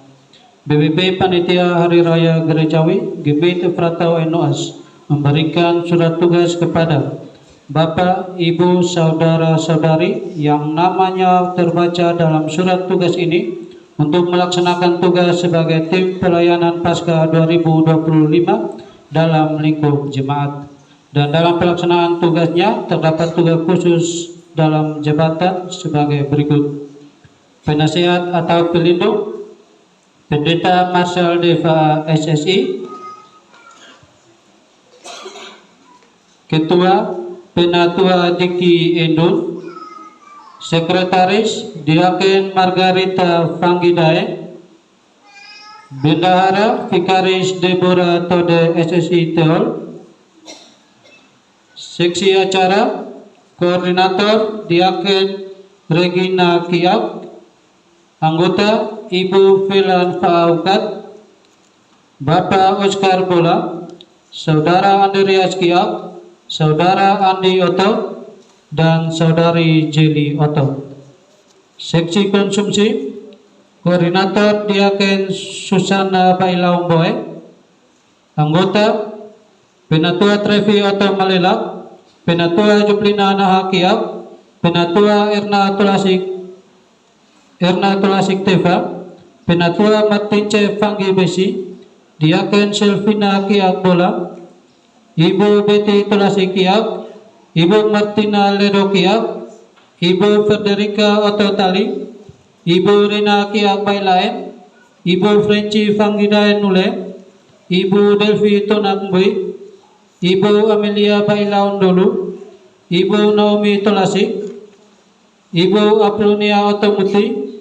BPP Panitia Hari Raya Gerejawi GBI Efrata NOAS memberikan surat tugas kepada Bapak, Ibu, Saudara-saudari yang namanya terbaca dalam surat tugas ini untuk melaksanakan tugas sebagai tim pelayanan Paskah 2025 dalam lingkup jemaat. Dan dalam pelaksanaan tugasnya terdapat tugas khusus dalam jabatan sebagai berikut: Penasehat atau pelindung Pendeta Marcel Deva SSI, Ketua Penatua Diki Endun, Sekretaris Diaken Margarita Fanggidae, Bendahara Vikaris Deborah Tode SSI Teol, Seksi Acara Koordinator Diaken Regina Kiak, Anggota Ibu Filan Faukat, Bapak Oscar Bola, Saudara Andreas Kiak, Saudara Andi Oto, dan Saudari Jeli Oto. Seksi Konsumsi Koordinator Diaken Susana Bailau Boe, Anggota Penatua Trevi Oto Malelak, Penatua Juplina Nahakiak, Penatua Erna Tulasik Teva, Penatua Martince Fanggi Besi, Diaken Selvina Kiak Bola, Ibu Betty Tulasik Kiak, Ibu Martina Ledo Kiak, Ibu Federica Oto Tali, Ibu Rina Kiak Bailaen, Ibu Frenchi Fanggidaen Nule, Ibu Delvi Tonakbui, Ibu Amelia Bailaon Dulu, Ibu Naomi Tulasik, Ibu Aplunia Otomuti,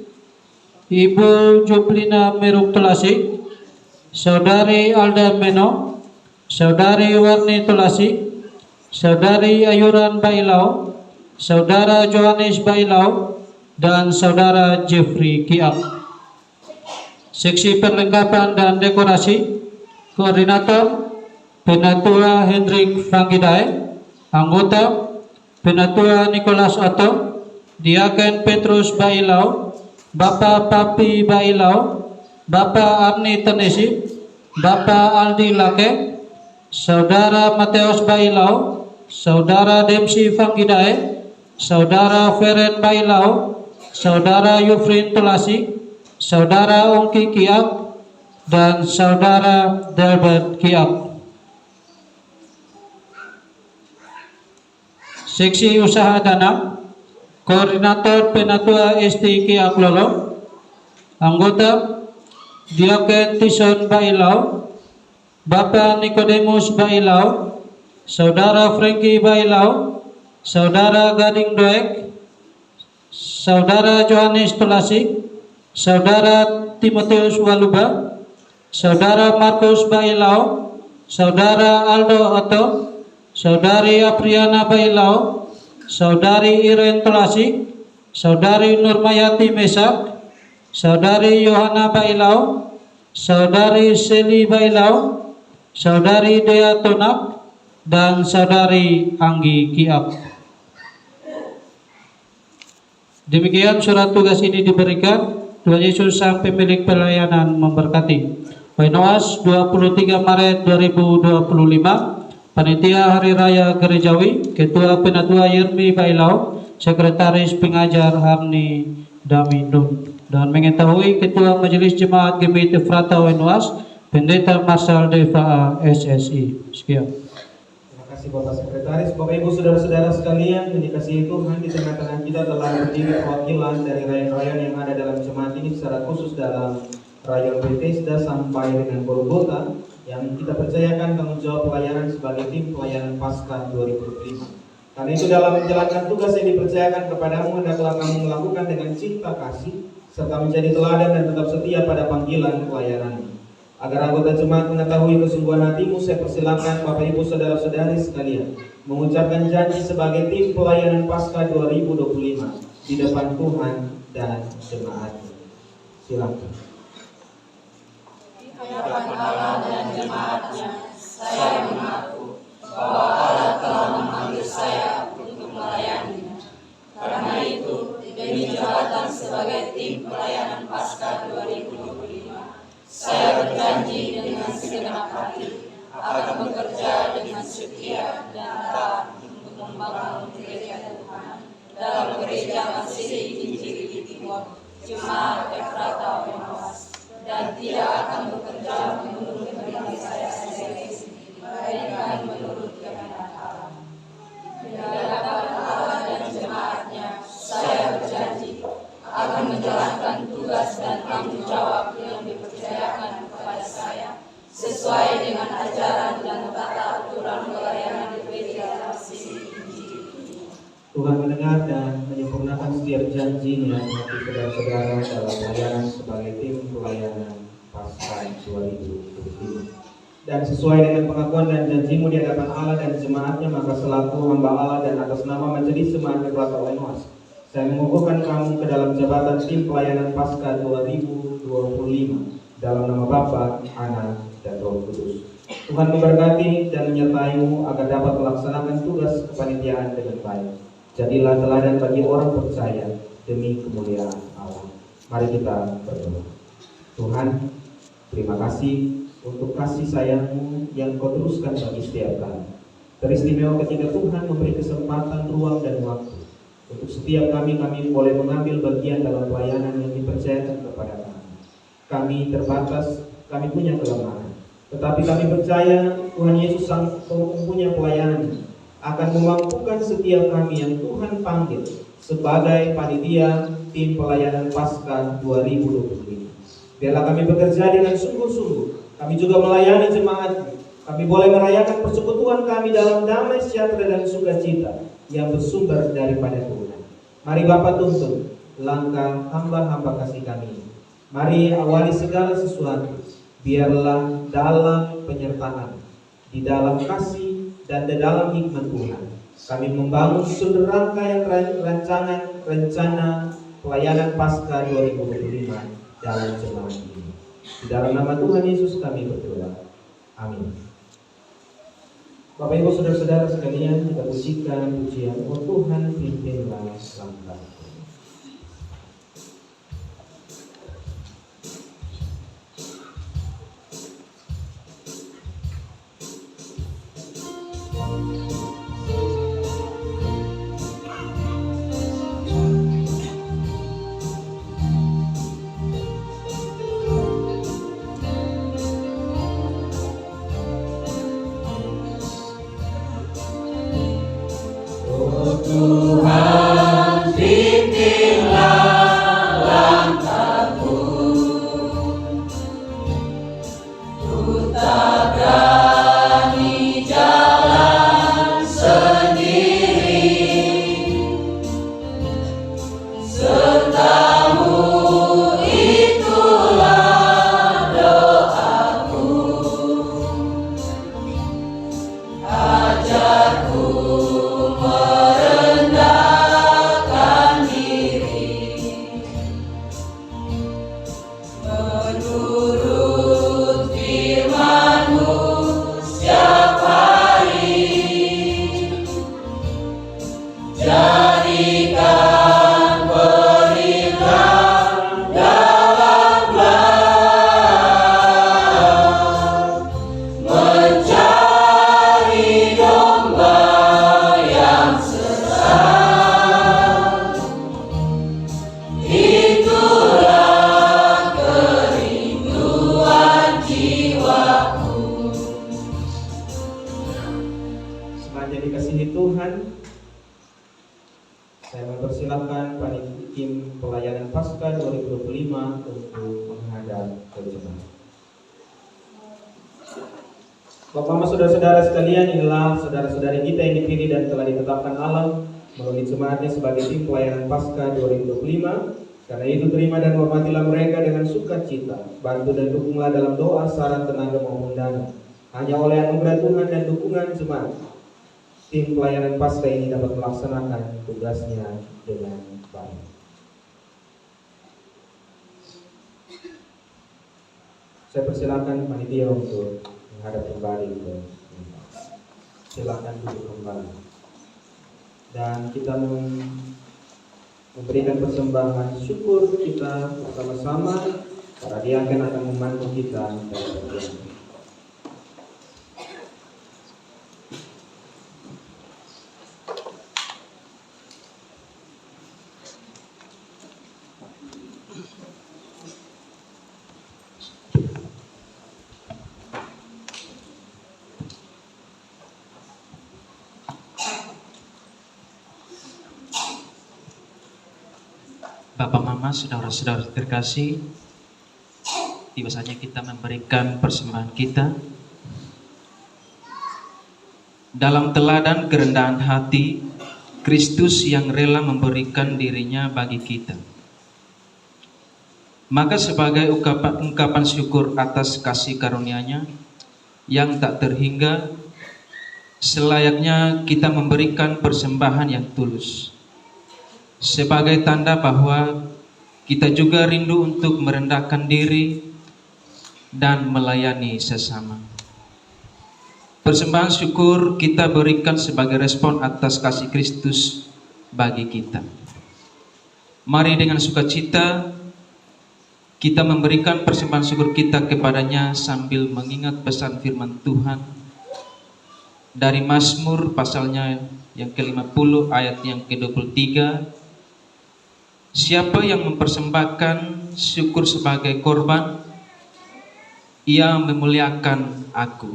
Ibu Juplina Meruk Tulasik, Saudari Alda Meno, Saudari Warni Tulasik, Saudari Ayuran Bailau, Saudara Johannes Bailau, dan Saudara Jeffrey Kiak. Seksi perlengkapan dan dekorasi Koordinator Penatua Hendrik Fanggidae, Anggota Penatua Nicholas Otto, Diaken Petrus Bailau, Bapak Papi Bailau, Bapak Arni Tenesi, Bapak Aldi Lake, Saudara Mateus Bailau, Saudara Dempsey Fanggidae, Saudara Feren Bailau, Saudara Yufrin Tulasik, Saudara Ongki Kiak, dan Saudara Delbert Kiak. Seksi Usaha Dana Koordinator Penatua ST Kiak Lolo, Anggota Diaken Tison Bailau, Bapak Nikodemus Bailau, Saudara Franky Bailau, Saudara Gading Doek, Saudara Johannes Tulasik, Saudara Timoteus Waluba, Saudara Markus Bailau, Saudara Aldo Otto, Saudari Apriana Bailau, Saudari Iren Tulasik, Saudari Nurmayati Mesak, Saudari Yohana Bailau, Saudari Seli Bailau, Saudari Dea Tonak, dan Saudari Anggi Kiak. Demikian surat tugas ini diberikan. Tuhan Yesus Sang Pemilik Pelayanan memberkati. Noas 23 Maret 2025, Panitia Hari Raya Gerejawi, Ketua Penatua Yermi Bailau, Sekretaris Pengajar Harni Damindun, dan mengetahui Ketua Majelis Jemaat GMI Frata UNUAS, Pendeta Marsal Deva SSI. Sekian. Terima kasih Bapak Sekretaris. Bapak Ibu Saudara-saudara sekalian, yang dikasihi Tuhan, di tengah-tengah kita telah berdiri perwakilan dari rayon-rayon yang ada dalam jemaat ini, secara khusus dalam rayon Bethesda sampai dengan Golgota, yang kita percayakan tanggung jawab pelayanan sebagai tim pelayanan Paskah 2005. Karena itu dalam menjalankan tugas yang dipercayakan kepadamu, hendaklah kamu melakukan dengan cinta kasih, serta menjadi teladan dan tetap setia pada panggilan pelayananmu. Agar anggota jemaat mengetahui kesungguhan hatimu, saya persilakan Bapak Ibu Saudara-saudari sekalian mengucapkan janji sebagai tim pelayanan Paskah 2025 di depan Tuhan dan jemaatnya. Silakan. Di hadapan Allah dan jemaatnya, saya mengaku bahwa Allah telah memanggil saya untuk melayaninya. Karena itu, demi jabatan sebagai tim pelayanan Paskah 2025, saya berjanji dengan segenap hati akan bekerja dengan setia dan taat untuk membangun gereja Tuhan dalam gereja Kasih Injil di Timur, Jemaat Efrata UNUAS, dan tidak akan bekerja menurut kehendak saya sendiri, melainkan menurut kehendak Allah. Di hadapan Allah dan jemaatnya, saya berjanji akan menjalankan tugas dan tanggung jawab yang dipercayakan kepada saya sesuai dengan ajaran dan tata aturan pelayanan gereja Kasih Injil. Tuhan mendengar dan menyempurnakan setiap janjinya bagi saudara-saudara dalam pelayanan sebagai tim pelayanan Paskah 2025. Dan sesuai dengan pengakuan dan janjimu di hadapan Allah dan jemaatnya, maka selaku hamba Allah dan atas nama Majelis Jemaat Efrata UNUAS, saya mengukuhkan kamu ke dalam jabatan tim pelayanan Paskah 2025 dalam nama Bapa, Anak, dan Roh Kudus. Tuhan memberkati dan menyertai-mu agar dapat melaksanakan tugas kepanitiaan dengan baik. Jadilah teladan bagi orang percaya demi kemuliaan Allah. Mari kita berdoa. Tuhan, terima kasih untuk kasih sayang-Mu yang Kau teruskan bagi setiap kami. Teristimewa ketika Tuhan memberi kesempatan, ruang, dan waktu untuk setiap kami boleh mengambil bagian dalam pelayanan yang dipercayakan kepada kami. Kami terbatas, kami punya kelemahan, tetapi kami percaya Tuhan Yesus Sang Pempunya pelayanan akan memampukan setiap kami yang Tuhan panggil sebagai panitia tim pelayanan Paskah 2025. Biarlah kami bekerja dengan sungguh-sungguh. Kami juga melayani jemaat. Kami boleh merayakan persekutuan kami dalam damai sejahtera dan sukacita yang bersumber daripada Tuhan. Mari Bapa tuntun langkah hamba-hamba kasih kami. Mari awali segala sesuatu. Biarlah dalam penyertaan, di dalam kasih dan di dalam hikmat Tuhan, kami membangun seluruh rangkaian rencana pelayanan Paskah 2025 dalam jemaat ini. Di dalam nama Tuhan Yesus kami berdoa. Amin. Bapak Ibu Saudara-saudara sekalian, kita pujikan pujian, oh Tuhan pimpinlah langkahku. Tuhan Saya mempersilahkan panitia tim pelayanan Paskah 2025 untuk menghadap ke jemaat. Bapak Mama saudara-saudara sekalian, inilah saudara-saudari kita yang dipilih dan telah ditetapkan Allah melalui jemaatnya sebagai tim pelayanan Paskah 2025. Karena itu terima dan hormatilah mereka dengan sukacita. Bantu dan dukunglah dalam doa, saran, tenaga maupun dana. Hanya oleh anugerah Tuhan dan dukungan jemaat, tim pelayanan Paskah ini dapat melaksanakan tugasnya dengan baik. Saya persilakan panitia untuk menghadap kembali ke silakan duduk kembali. Dan kita memberikan persembahan syukur kita bersama-sama. Para diaken akan membantu kita dalam perjalanan. Bapak Mama, saudara-saudara terkasih, tiba saja kita memberikan persembahan kita dalam teladan kerendahan hati Kristus yang rela memberikan dirinya bagi kita. Maka sebagai ungkapan syukur atas kasih karunia-Nya yang tak terhingga, selayaknya kita memberikan persembahan yang tulus sebagai tanda bahwa kita juga rindu untuk merendahkan diri dan melayani sesama. Persembahan syukur kita berikan sebagai respon atas kasih Kristus bagi kita. Mari dengan sukacita kita memberikan persembahan syukur kita kepadanya sambil mengingat pesan firman Tuhan dari Mazmur pasalnya yang ke-50 ayat yang ke-23. Siapa yang mempersembahkan syukur sebagai korban, ia memuliakan aku.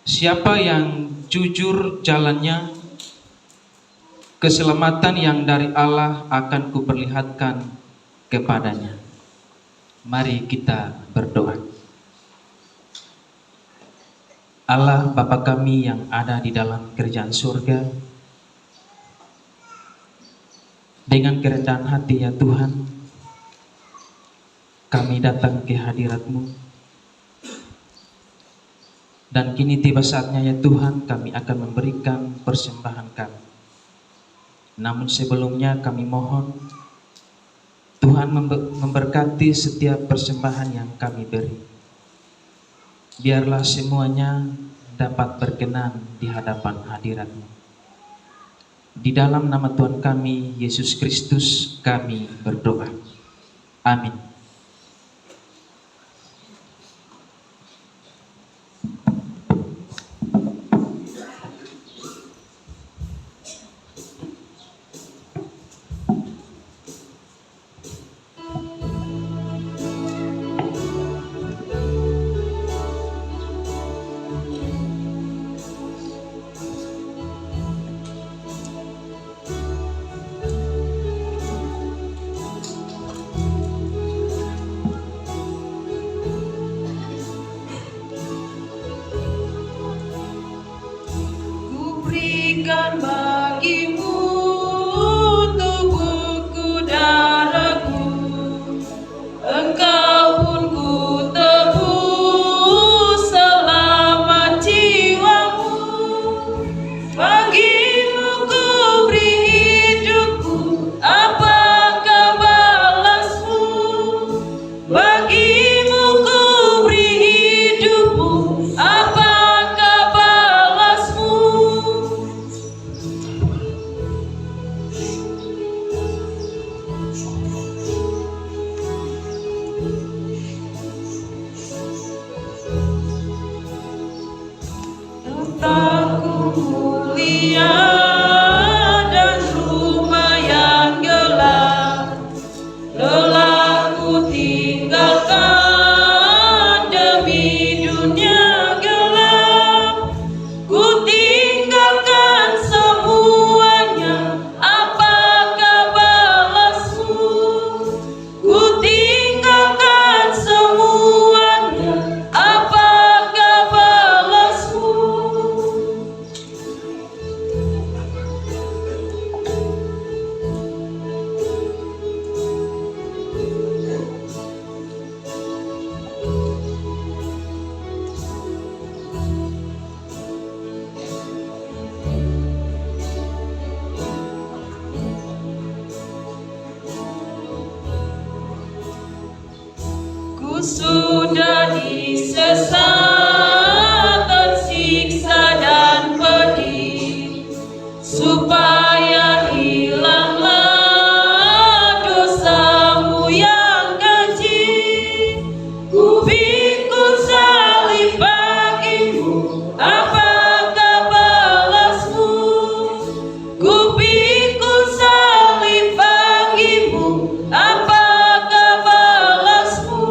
Siapa yang jujur jalannya, keselamatan yang dari Allah akan kuperlihatkan kepadanya. Mari kita berdoa. Allah Bapa kami yang ada di dalam kerajaan surga, dengan kerendahan hati ya Tuhan, kami datang ke hadirat-Mu. Dan kini tiba saatnya ya Tuhan, kami akan memberikan persembahan kami. Namun sebelumnya kami mohon Tuhan memberkati setiap persembahan yang kami beri. Biarlah semuanya dapat berkenan di hadapan hadirat-Mu. Di dalam nama Tuhan kami, Yesus Kristus, kami berdoa. Amin. Berikan bagimu tubuhku darahku, engkau pun ku tebus selamat jiwamu. Bagimu ku beri hidupku, apakah balasmu? Bagimu ku beri hidupku, apakah balasmu? sudah disesat, tersiksa dan pedih, supaya hilanglah dosamu yang keji. Ku pikul salib bagimu, apakah balasmu? Ku pikul salib bagimu, apakah balasmu?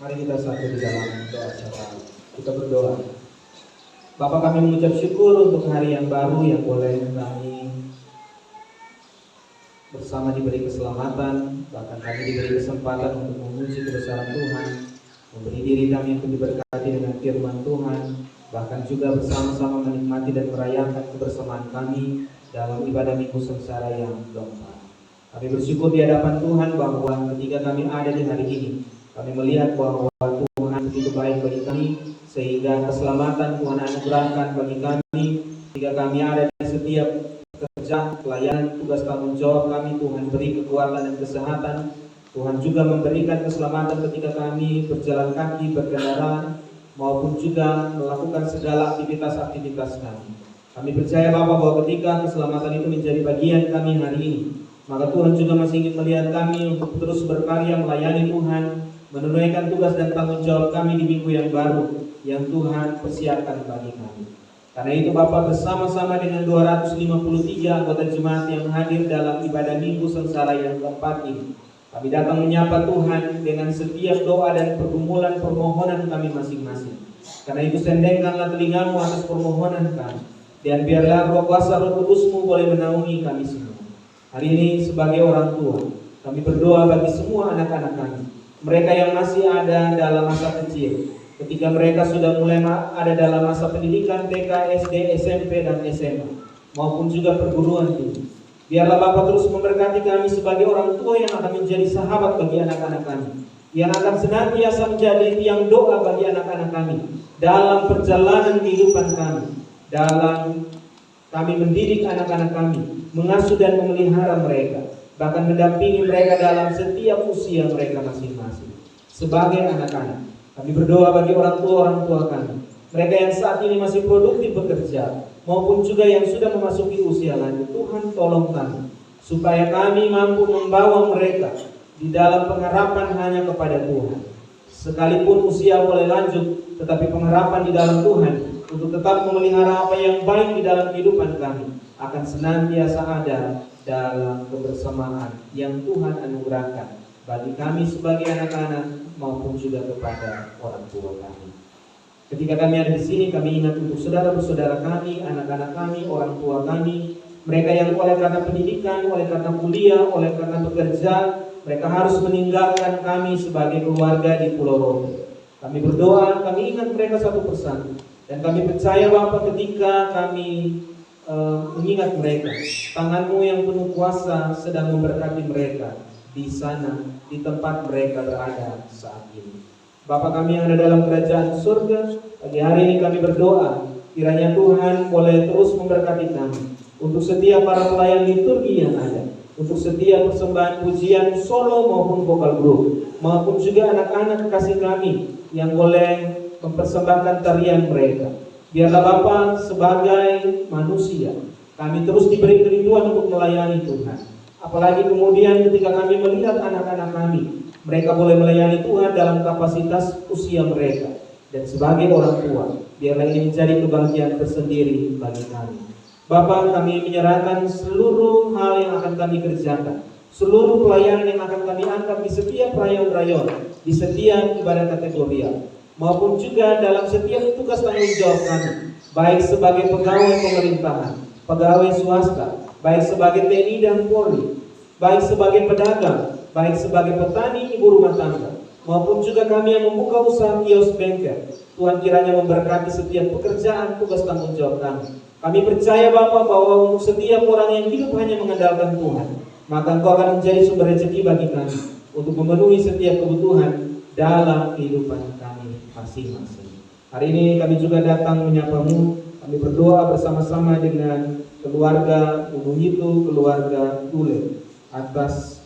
Mari kita satu di dalam doa secara kita berdoa. Bapa, kami mengucap syukur untuk hari yang baru yang boleh kami bersama diberi keselamatan, bahkan kami diberi kesempatan untuk memuji kebesaran Tuhan, memberi diri kami untuk diberkati dengan firman Tuhan, bahkan juga bersama-sama menikmati dan merayakan kebersamaan kami dalam ibadah Minggu Sengsara yang keempat. Kami bersyukur di hadapan Tuhan bahwa ketika kami ada di hari ini, kami melihat bahwa Tuhan begitu baik bagi kami, sehingga keselamatan Tuhan anugerahkan bagi kami, sehingga kami ada di setiap kerja, pelayanan, tugas tanggung jawab kami. Tuhan beri kekuatan dan kesehatan. Tuhan juga memberikan keselamatan ketika kami berjalan kaki, berkendara, maupun juga melakukan segala aktivitas-aktivitas kami. Kami percaya Bapak bahwa ketika keselamatan itu menjadi bagian kami hari ini, maka Tuhan juga masih ingin melihat kami untuk terus berkarya melayani Tuhan, menunaikan tugas dan tanggung jawab kami di minggu yang baru yang Tuhan persiapkan bagi kami. Karena itu Bapak, bersama-sama dengan 253 anggota jemaat yang hadir dalam ibadah Minggu Sengsara yang keempat ini, kami datang menyapa Tuhan dengan setiap doa dan pergumulan permohonan kami masing-masing. Karena itu sendengkanlah telingamu atas permohonan kami, dan biarlah roh kuasa Roh Kudus-Mu boleh menaungi kami semua. Hari ini sebagai orang tua, kami berdoa bagi semua anak-anak kami, mereka yang masih ada dalam masa kecil, ketika mereka sudah mulai ada dalam masa pendidikan TK, SD, SMP, dan SMA, maupun juga perguruan tinggi. Biarlah Bapak terus memberkati kami sebagai orang tua yang akan menjadi sahabat bagi anak-anak kami, yang akan senantiasa menjadi tiang doa bagi anak-anak kami dalam perjalanan kehidupan kami, dalam kami mendidik anak-anak kami, mengasuh dan memelihara mereka, bahkan mendampingi mereka dalam setiap usia mereka masing-masing. Sebagai anak-anak, kami berdoa bagi orang tua kami, mereka yang saat ini masih produktif bekerja, maupun juga yang sudah memasuki usia lanjut. Tuhan tolong kami, supaya kami mampu membawa mereka di dalam pengharapan hanya kepada Tuhan. Sekalipun usia boleh lanjut, tetapi pengharapan di dalam Tuhan untuk tetap memelihara apa yang baik di dalam kehidupan kami akan senantiasa ada dalam kebersamaan yang Tuhan anugerahkan bagi kami sebagai anak-anak maupun juga kepada orang tua kami. Ketika kami ada di sini, kami ingat untuk saudara-saudara kami, anak-anak kami, orang tua kami, mereka yang oleh karena pendidikan, oleh karena kuliah, oleh karena bekerja, mereka harus meninggalkan kami sebagai keluarga di Pulau Rote. Kami berdoa, kami ingat mereka satu persatu, dan kami percaya Bapak ketika kami mengingat mereka, tangan-Mu yang penuh kuasa sedang memberkati mereka di sana, di tempat mereka berada saat ini. Bapa kami yang ada dalam kerajaan surga, pagi hari ini kami berdoa, kiranya Tuhan boleh terus memberkati kami untuk setiap para pelayan liturgi yang ada, untuk setiap persembahan pujian solo maupun vokal group, maupun juga anak-anak kekasih kami yang boleh mempersembahkan tarian mereka. Biarlah Bapa, sebagai manusia, kami terus diberi kerinduan untuk melayani Tuhan. Apalagi kemudian ketika kami melihat anak-anak kami, mereka boleh melayani Tuhan dalam kapasitas usia mereka. Dan sebagai orang tua, biarlah ini menjadi kebahagiaan tersendiri bagi kami. Bapa, kami menyerahkan seluruh hal yang akan kami kerjakan, seluruh pelayanan yang akan kami angkat di setiap rayon-rayon, di setiap ibadah kategorial, maupun juga dalam setiap tugas tanggung jawab kami, baik sebagai pegawai pemerintahan, pegawai swasta, baik sebagai TNI dan Polri, baik sebagai pedagang, baik sebagai petani, ibu rumah tangga, maupun juga kami yang membuka usaha kios bengkel. Tuhan kiranya memberkati setiap pekerjaan tugas tanggung jawab kami. Kami percaya Bapa bahwa untuk setiap orang yang hidup hanya mengandalkan Tuhan, maka Engkau akan menjadi sumber rezeki bagi kami untuk memenuhi setiap kebutuhan dalam kehidupan kami masing-masing. Hari ini kami juga datang menyapa-Mu. Kami berdoa bersama-sama dengan keluarga Ibu Itu, keluarga Tule, atas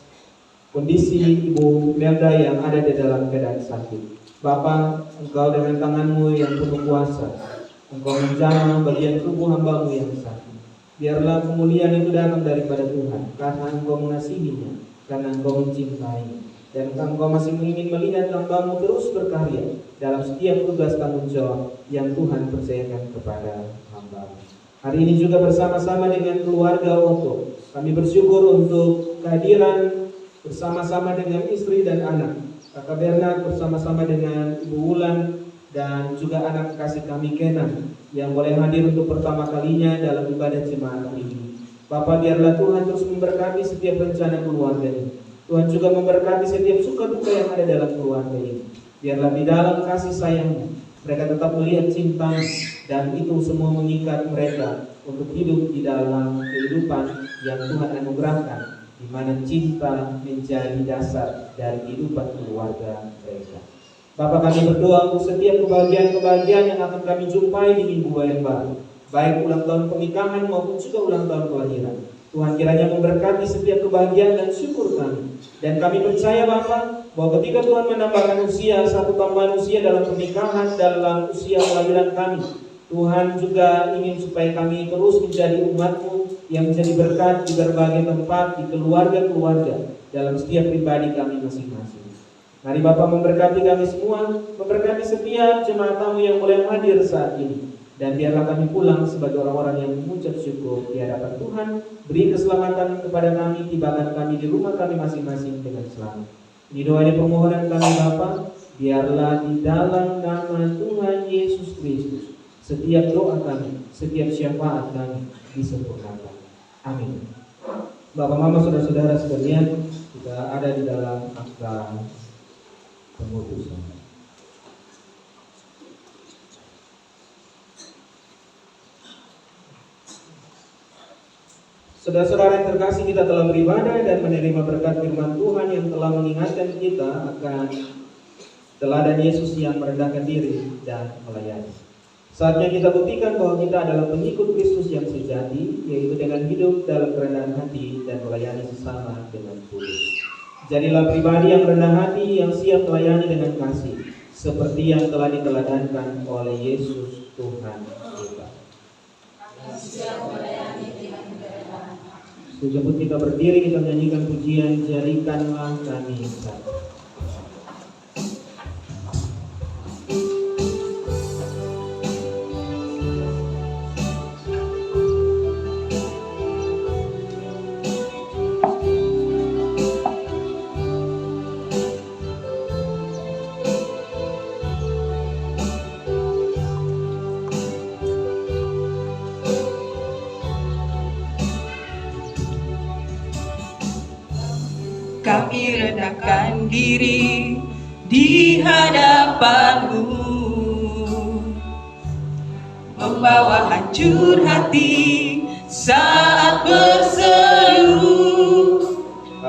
kondisi Ibu Melda yang ada di dalam keadaan sakit. Bapa, Engkau dengan tangan-Mu yang penuh kuasa, Engkau menjamah bagian tubuh hamba-Mu yang sakit. Biarlah kemuliaan itu datang daripada Tuhan, karena Engkau mengasihinya, karena Engkau mencintainya, dan Engkau masih ingin melihat hamba-Mu terus berkarya dalam setiap tugas tanggung jawab yang Tuhan percayakan kepada hamba-Mu. Hari ini juga bersama-sama dengan keluarga Otto, kami bersyukur untuk kehadiran bersama-sama dengan istri dan anak Kakak Bernard bersama-sama dengan Ibu Wulan dan juga anak kasih kami Kenan yang boleh hadir untuk pertama kalinya dalam ibadah jemaat ini. Bapa, biarlah Tuhan terus memberkati setiap rencana keluarga ini. Tuhan juga memberkati setiap suka duka yang ada dalam keluarga ini. Biarlah di dalam kasih sayang-Mu mereka tetap melihat cinta, dan itu semua mengikat mereka untuk hidup di dalam kehidupan yang Tuhan anugerahkan, di mana cinta menjadi dasar dari kehidupan keluarga mereka. Bapa, kami berdoa untuk setiap kebahagiaan-kebahagiaan yang akan kami jumpai di minggu yang baru, baik ulang tahun pernikahan maupun juga ulang tahun kelahiran. Tuhan kiranya memberkati setiap kebahagiaan dan syukur kami. Dan kami percaya Bapa, bahwa ketika Tuhan menambahkan usia, satu tambahan usia dalam pernikahan, dalam usia kelahiran kami, Tuhan juga ingin supaya kami terus menjadi umat-Mu yang menjadi berkat di berbagai tempat, di keluarga-keluarga, dalam setiap pribadi kami masing-masing. Mari Bapa memberkati kami semua, memberkati setiap jemaat tamu yang boleh hadir saat ini. Dan biarlah kami pulang sebagai orang-orang yang mengucap syukur di hadapan Tuhan. Beri keselamatan kepada kami, tibakan kami di rumah kami masing-masing dengan selamat. Ini doa dan permohonan kami Bapa, biarlah di dalam nama Tuhan Yesus Kristus setiap doa kami, setiap syafaat kami disempurnakan. Amin. Bapak, Mama, saudara-saudara sekalian, kita ada di dalam akta pemutusan. Saudara-saudara yang terkasih, kita telah beribadah dan menerima berkat firman Tuhan yang telah mengingatkan kita akan teladan Yesus yang merendahkan diri dan melayani. Saatnya kita buktikan bahwa kita adalah pengikut Kristus yang sejati, yaitu dengan hidup dalam kerendahan hati dan melayani sesama dengan tulus. Jadilah pribadi yang rendah hati, yang siap melayani dengan kasih, seperti yang telah diteladankan oleh Yesus Tuhan kita. Sejemput kita berdiri, kita menyanyikan pujian Jadikanlah Kami Satu. Kami rendahkan diri di hadapan-Mu, membawa hancur hati saat berseru,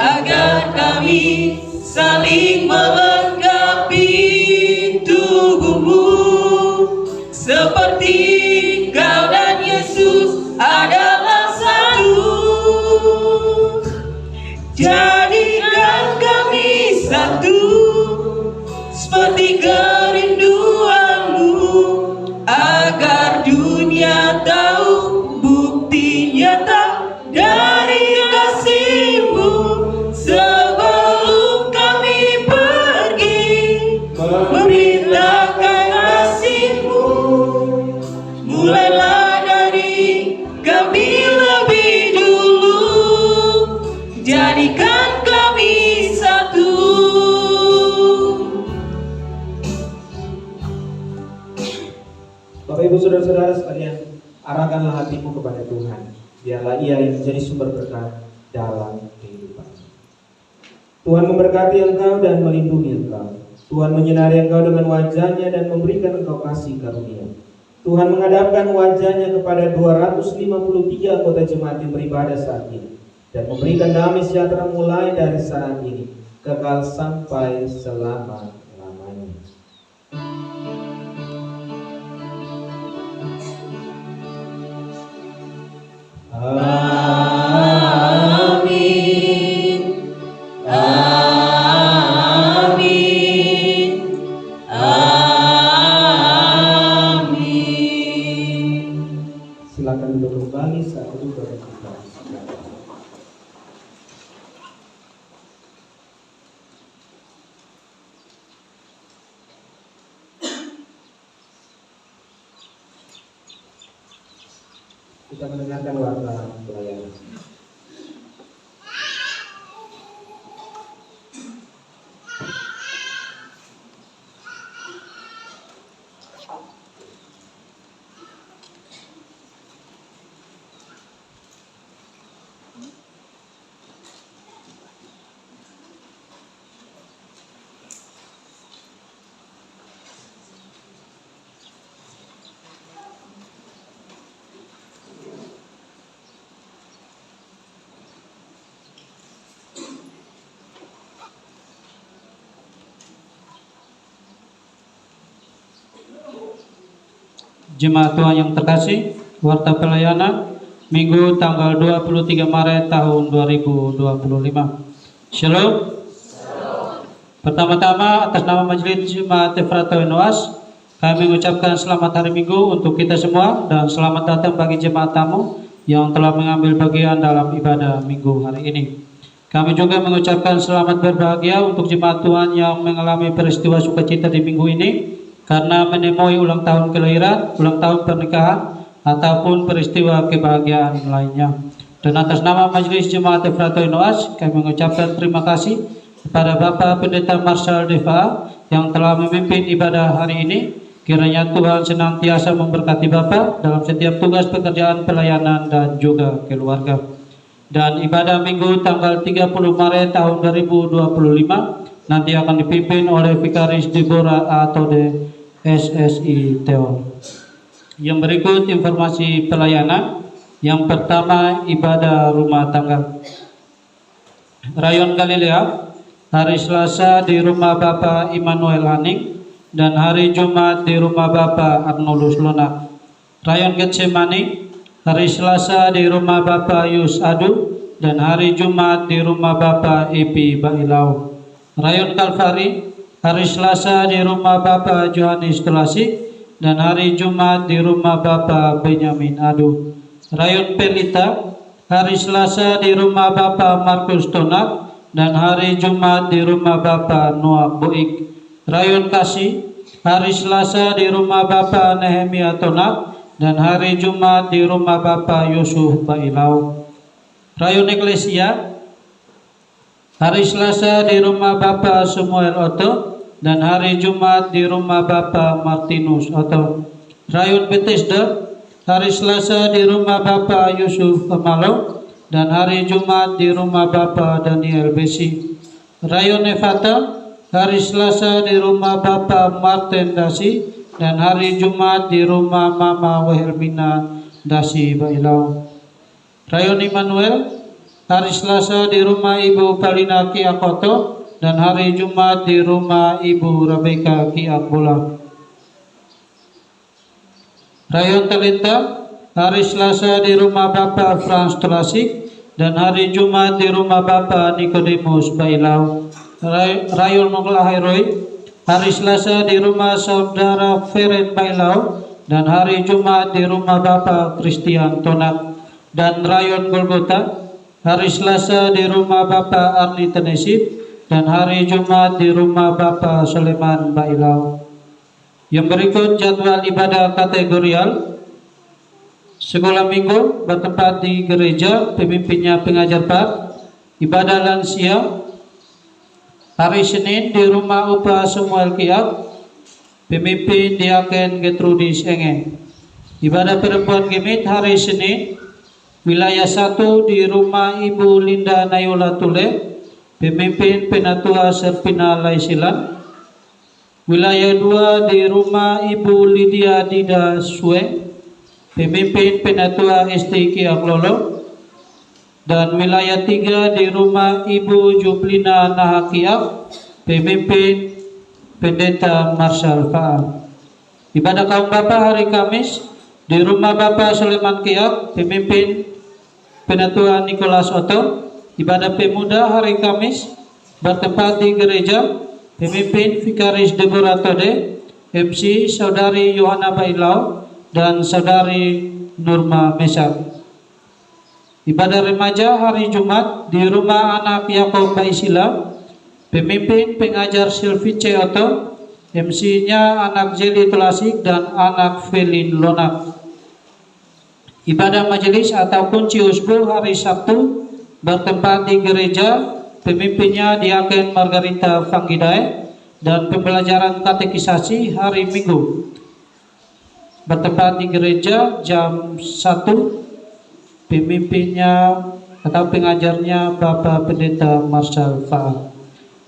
agar kami saling melengkapi tubuh-Mu, seperti Kau dan Yesus adalah satu. Jadikan kami satu, seperti kerinduan-Mu, agar dunia tahu bukti nyata dari kasih-Mu. Sebelum kami pergi memberitakan kasih-Mu, mulailah dari kami lebih dulu. Jadikan kami satu. Bapak, Ibu, saudara-saudara sekalian, arahkanlah hatimu kepada Tuhan. Biarlah Ia yang menjadi sumber berkat dalam kehidupan. Tuhan memberkati engkau dan melindungi engkau. Tuhan menyinari engkau dengan wajah-Nya dan memberikan engkau kasih karunia. Tuhan menghadapkan wajah-Nya kepada 253 anggota jemaat yang beribadah saat ini, dan memberikan damai sejahtera mulai dari saat ini kekal sampai selama-lamanya. Amin. Amin. Amin. Silakan duduk kembali saat itu kita. Kita mendengarkan warta pelayanan. Jemaat Tuhan yang terkasih, warta pelayanan Minggu tanggal 23 Maret tahun 2025. Shalom. Pertama-tama atas nama Majelis Jemaat Efrata Enoas, kami mengucapkan selamat hari Minggu untuk kita semua dan selamat datang bagi jemaat tamu yang telah mengambil bagian dalam ibadah Minggu hari ini. Kami juga mengucapkan selamat berbahagia untuk jemaat Tuhan yang mengalami peristiwa sukacita di minggu ini karena menemui ulang tahun kelahiran, ulang tahun pernikahan, ataupun peristiwa kebahagiaan lainnya. Dan atas nama Majelis Jemaat Efrata Enoas, kami mengucapkan terima kasih kepada Bapak Pendeta Marshal Deva yang telah memimpin ibadah hari ini. Kiranya Tuhan senantiasa memberkati Bapak dalam setiap tugas pekerjaan pelayanan dan juga keluarga. Dan ibadah Minggu tanggal 30 Maret tahun 2025 nanti akan dipimpin oleh Vikaris Deborah atau SSI Theo. Yang berikut informasi pelayanan. Yang pertama, ibadah rumah tangga. Rayon Galilea, hari Selasa di rumah Bapak Immanuel Haning dan hari Jumat di rumah Bapak Arnolus Lona. Rayon Getsemani, hari Selasa di rumah Bapak Yus Adu dan hari Jumat di rumah Bapak Epi Bailau. Rayon Kalvari, hari Selasa di rumah Bapak Johannes Tulasik dan hari Jumat di rumah Bapak Benyamin Adu. Rayon Pelita, hari Selasa di rumah Bapak Markus Tonak dan hari Jumat di rumah Bapak Noah Boik. Rayon Kasih, hari Selasa di rumah Bapak Nehemia Tonak dan hari Jumat di rumah Bapak Yusuf Bailau. Rayon Eklesia, hari Selasa di rumah Bapak Samuel Otto dan hari Jumat di rumah Bapak Martinus Otto. Rayon Bethesda, hari Selasa di rumah Bapak Yusuf Pemalo dan hari Jumat di rumah Bapak Daniel Besi. Rayon Nevada, hari Selasa di rumah Bapak Martin Dasi dan hari Jumat di rumah Mama Wilhelmina Dasi Bailau. Rayon Immanuel, hari Selasa di rumah Ibu Palina Kiakoto dan hari Jumat di rumah Ibu Rebecca Kiakbola. Rayon Talenta, hari Selasa di rumah Bapak Frans Tulasik dan hari Jumat di rumah Bapak Nikodemus Bailau. Rayon Noglahairoi, hari Selasa di rumah Saudara Feren Bailau dan hari Jumat di rumah Bapak Christian Tonak. Dan Rayon Golgota, hari Selasa di rumah Bapak Arni Tenesip dan hari Jumat di rumah Bapak Soleman Bailau. Yang berikut jadwal ibadah kategorial. Sekolah minggu bertempat di gereja, pemimpinnya pengajar Pak. Ibadah lansia hari Senin di rumah Upah Samuel Kiak, pemimpin Diaken Getrudis Enge. Ibadah perempuan Gemit hari Senin wilayah 1 di rumah Ibu Linda Nayola Tule, pemimpin Penatua Serpina Laisilan. Wilayah 2 di rumah Ibu Lydia Dida Sue, pemimpin Penatua ST Kiaklolo. Dan wilayah 3 di rumah Ibu Jublina Nahakiak, pemimpin Pendeta Marshal Faam. Ibadah kaum Bapak hari Kamis di rumah Bapak Soleman Kiak, pemimpin Penatua Nicholas Otto. Ibadah pemuda hari Kamis bertempat di gereja, pemimpin Vikaris Deborah Tode, MC Saudari Yohana Bailau dan Saudari Nurma Mesak. Ibadah remaja hari Jumat di rumah anak Yakob Baisila, pemimpin pengajar Silvice Otto, MC-nya anak Jeli Tulasik dan anak Felin Lonak. Ibadah majelis atau kunci usbu hari Sabtu bertempat di gereja, pemimpinnya Diaken Margarita Fanggidae, dan pembelajaran katekisasi hari Minggu bertempat di gereja jam 1, pemimpinnya atau pengajarnya Bapak Pendeta Marshal Faam.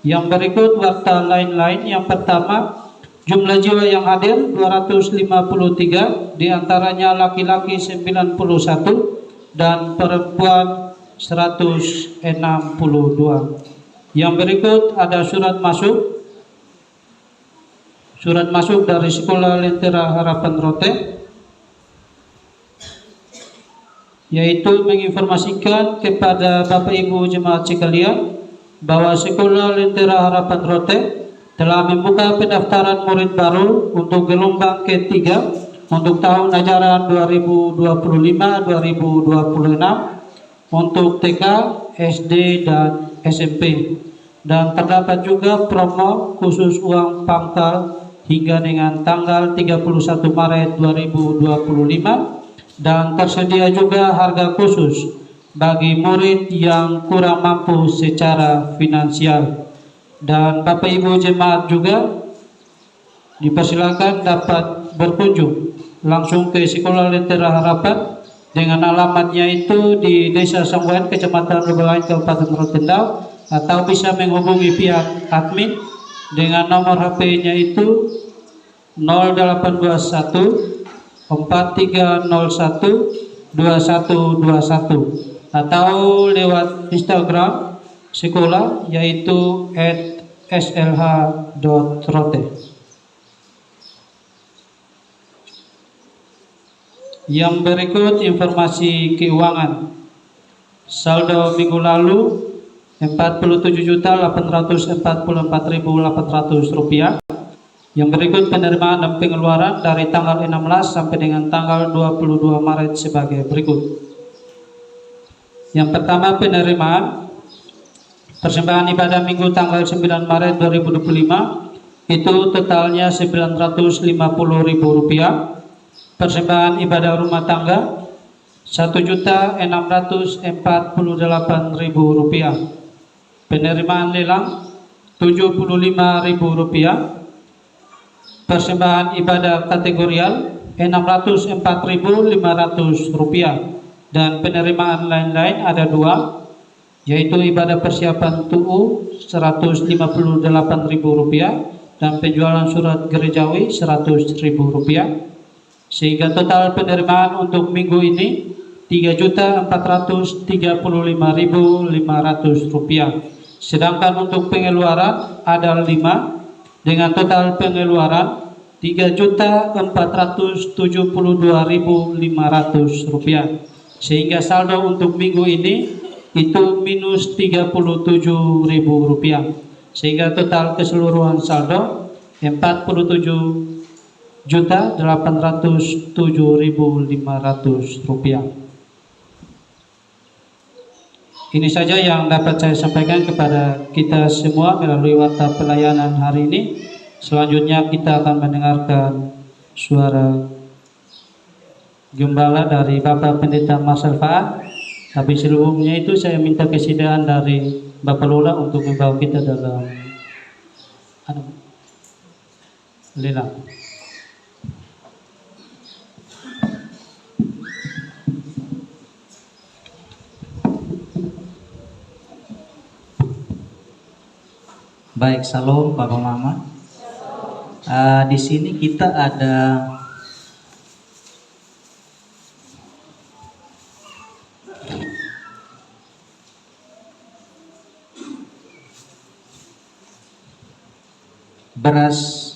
Yang berikut warta lain-lain. Yang pertama, jumlah jiwa yang hadir 253, diantaranya laki-laki 91 dan perempuan 162. Yang berikut ada surat masuk. Surat masuk dari Sekolah Lentera Harapan Rote yaitu menginformasikan kepada Bapak Ibu jemaat sekalian bahwa Sekolah Lentera Harapan Rote telah membuka pendaftaran murid baru untuk gelombang ketiga untuk tahun ajaran 2025-2026 untuk TK, SD, dan SMP. Dan terdapat juga promo khusus uang pangkal hingga dengan tanggal 31 Maret 2025 dan tersedia juga harga khusus bagi murid yang kurang mampu secara finansial. Dan Bapak Ibu jemaat juga dipersilakan dapat berkunjung langsung ke Sekolah Lentera Harapan dengan alamatnya itu di Desa Sangwayan, Kecamatan Rebelain, Kabupaten Rotendao, atau bisa menghubungi pihak admin dengan nomor HP-nya itu 0821 4301 2121 atau lewat Instagram sekolah yaitu @slh.rote. Yang berikut informasi keuangan. Saldo minggu lalu Rp47.844.800. Yang berikut penerimaan dan pengeluaran dari tanggal 16 sampai dengan tanggal 22 Maret sebagai berikut. Yang pertama, penerimaan persembahan ibadah minggu tanggal 9 Maret 2025 itu totalnya Rp950.000. Persembahan ibadah rumah tangga Rp1.648.000. Penerimaan lelang Rp75.000. Persembahan ibadah kategorial Rp604.500. Dan penerimaan lain-lain ada dua, yaitu ibadah persiapan TUU Rp158.000 dan penjualan surat gerejawi Rp100.000. Sehingga total penerimaan untuk minggu ini Rp3.435.500. Sedangkan untuk pengeluaran ada 5 dengan total pengeluaran Rp3.472.500. Sehingga saldo untuk minggu ini itu minus Rp37.000. Sehingga total keseluruhan saldo Rp47.807.500. Ini saja yang dapat saya sampaikan kepada kita semua melalui warta pelayanan hari ini. Selanjutnya kita akan mendengarkan suara gembala dari Bapak Pendeta Marcel Faah. Tapi sebelumnya itu saya minta kesediaan dari Bapak Lola untuk membawa kita dalam lelang. Baik, salam Bapak Mama. Di sini kita ada beras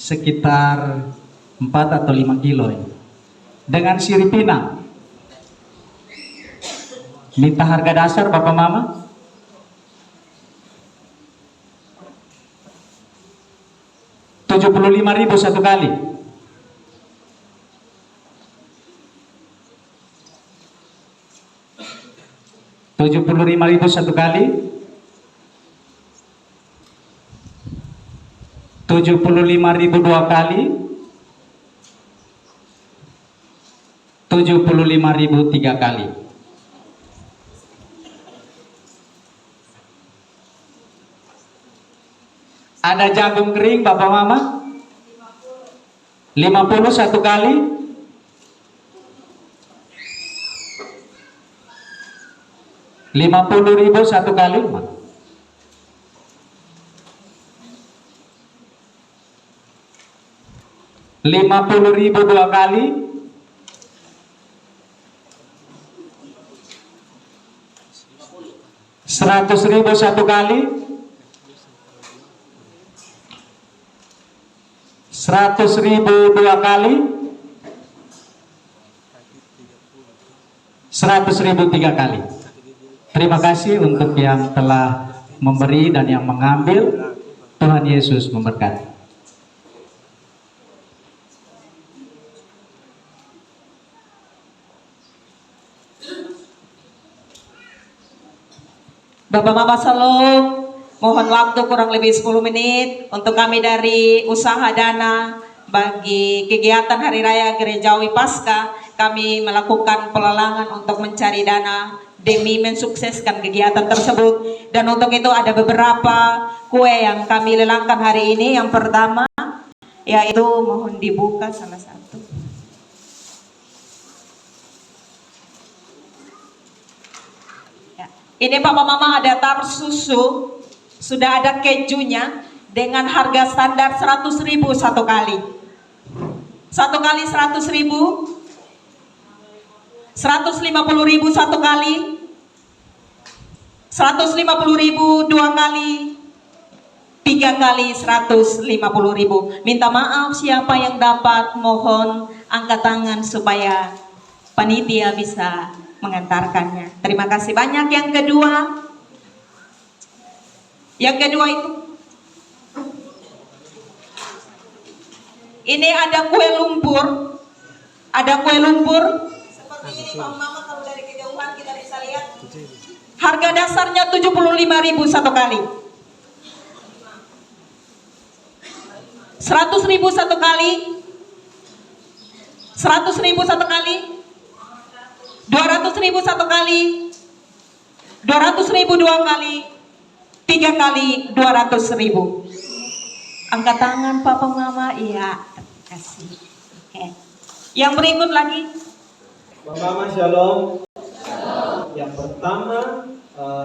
sekitar 4 atau 5 kilo ya. Dengan siripina. Minta harga dasar Bapak Mama. Rp75.000 satu kali. Rp75.000 satu kali. Rp75.000 dua kali. Rp75.000 tiga kali. Ada jagung kering Bapak Mama 50 satu kali. Rp50.000 satu kali. Rp50.000 dua kali. 100.000 satu kali, 100.000 dua kali, 100.000 tiga kali. Terima kasih untuk yang telah memberi dan yang mengambil. Tuhan Yesus memberkati. Bapak Mama Shalom, mohon waktu kurang lebih 10 menit untuk kami dari usaha dana bagi kegiatan Hari Raya Gerejawi Paskah. Kami melakukan pelelangan untuk mencari dana demi mensukseskan kegiatan tersebut. Dan untuk itu ada beberapa kue yang kami lelangkan hari ini. Yang pertama yaitu mohon dibuka salah satu. Ini Papa Mama ada tar susu, sudah ada kejunya dengan harga standar 100.000 satu kali. Satu kali 100.000, 150.000 satu kali, 150.000 dua kali, 3 kali 150.000. Minta maaf siapa yang dapat, mohon angkat tangan supaya panitia bisa mengantarkannya. Terima kasih banyak. Yang kedua itu ini ada kue lumpur, seperti ini Pak Mama, kalau dari kejauhan kita bisa lihat. Harga dasarnya 75.000 satu kali, 100.000 satu kali, 100.000 satu kali, 200.000 satu kali, 200.000 dua kali, 3 kali 200.000. Angkat tangan Papa Mama, iya, terima kasih. Yang berikut lagi. Bapak Mama Shalom. Yang pertama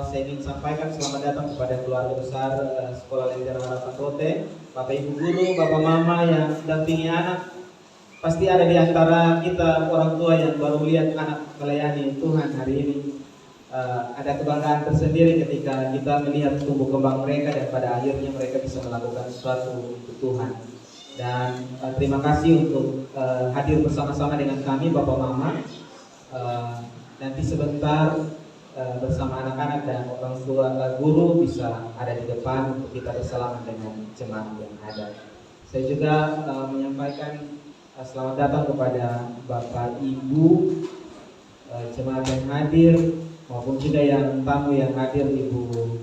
saya ingin sampaikan selamat datang kepada keluarga besar Sekolah Lentera Harapan Rote, Bapak Ibu Guru, Bapak Mama yang dampingi anak. Pasti ada di antara kita orang tua yang baru lihat anak melayani Tuhan hari ini. Ada kebanggaan tersendiri ketika kita melihat tumbuh kembang mereka dan pada akhirnya mereka bisa melakukan sesuatu untuk Tuhan. Dan terima kasih untuk hadir bersama-sama dengan kami Bapak Mama. Nanti sebentar bersama anak-anak dan orang tua guru bisa ada di depan untuk kita bersalaman dengan jemaat yang ada. Saya juga menyampaikan selamat datang kepada Bapak Ibu jemaat yang hadir maupun juga yang tamu yang hadir, Ibu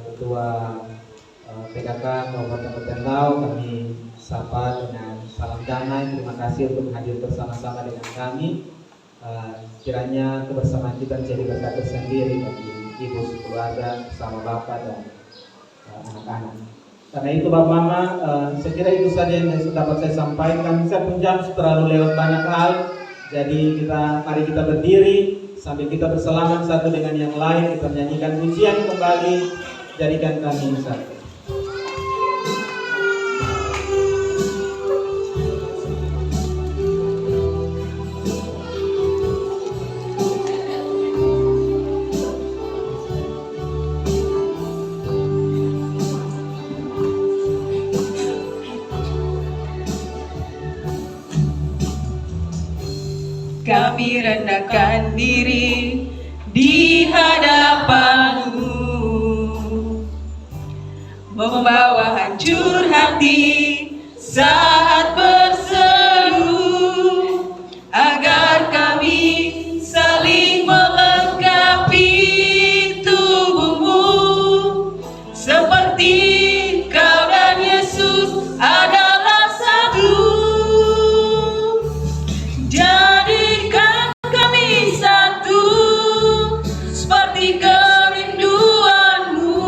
Ketua PKK Kabupaten Rutendau, kami sapa dengan salam damai. Terima kasih untuk hadir bersama-sama dengan kami. Kiranya kebersamaan kita menjadi berkat tersendiri bagi ibu sekeluarga bersama bapak dan anak-anak. Karena itu Bapak Mama, saya kira itu saja yang dapat saya sampaikan. 1 jam terlalu lewat banyak hal. Jadi mari kita berdiri sambil kita bersalaman satu dengan yang lain. Kita menyanyikan pujian kembali, jadikan kami satu. Kami rendahkan diri di hadapan-Mu, membawa hancur hati saat berseru, agar kami saling melengkapi tubuh-Mu, seperti Kau dan Yesus adalah satu. Jadikan kami satu, seperti kerinduan-Mu,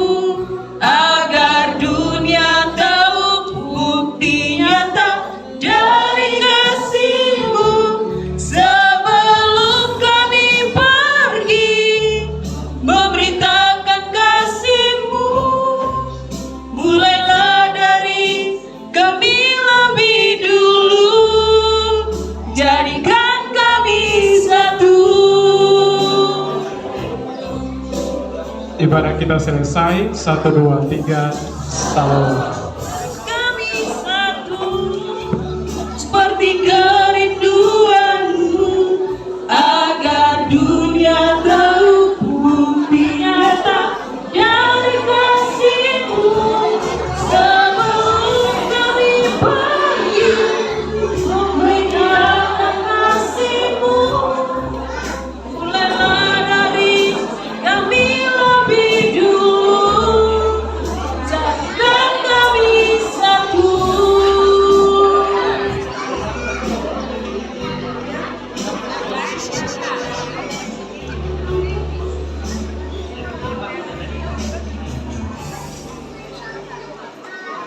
agar dunia tahu bukti nyata Ibadah kita selesai. 1, 2, 3. Salam.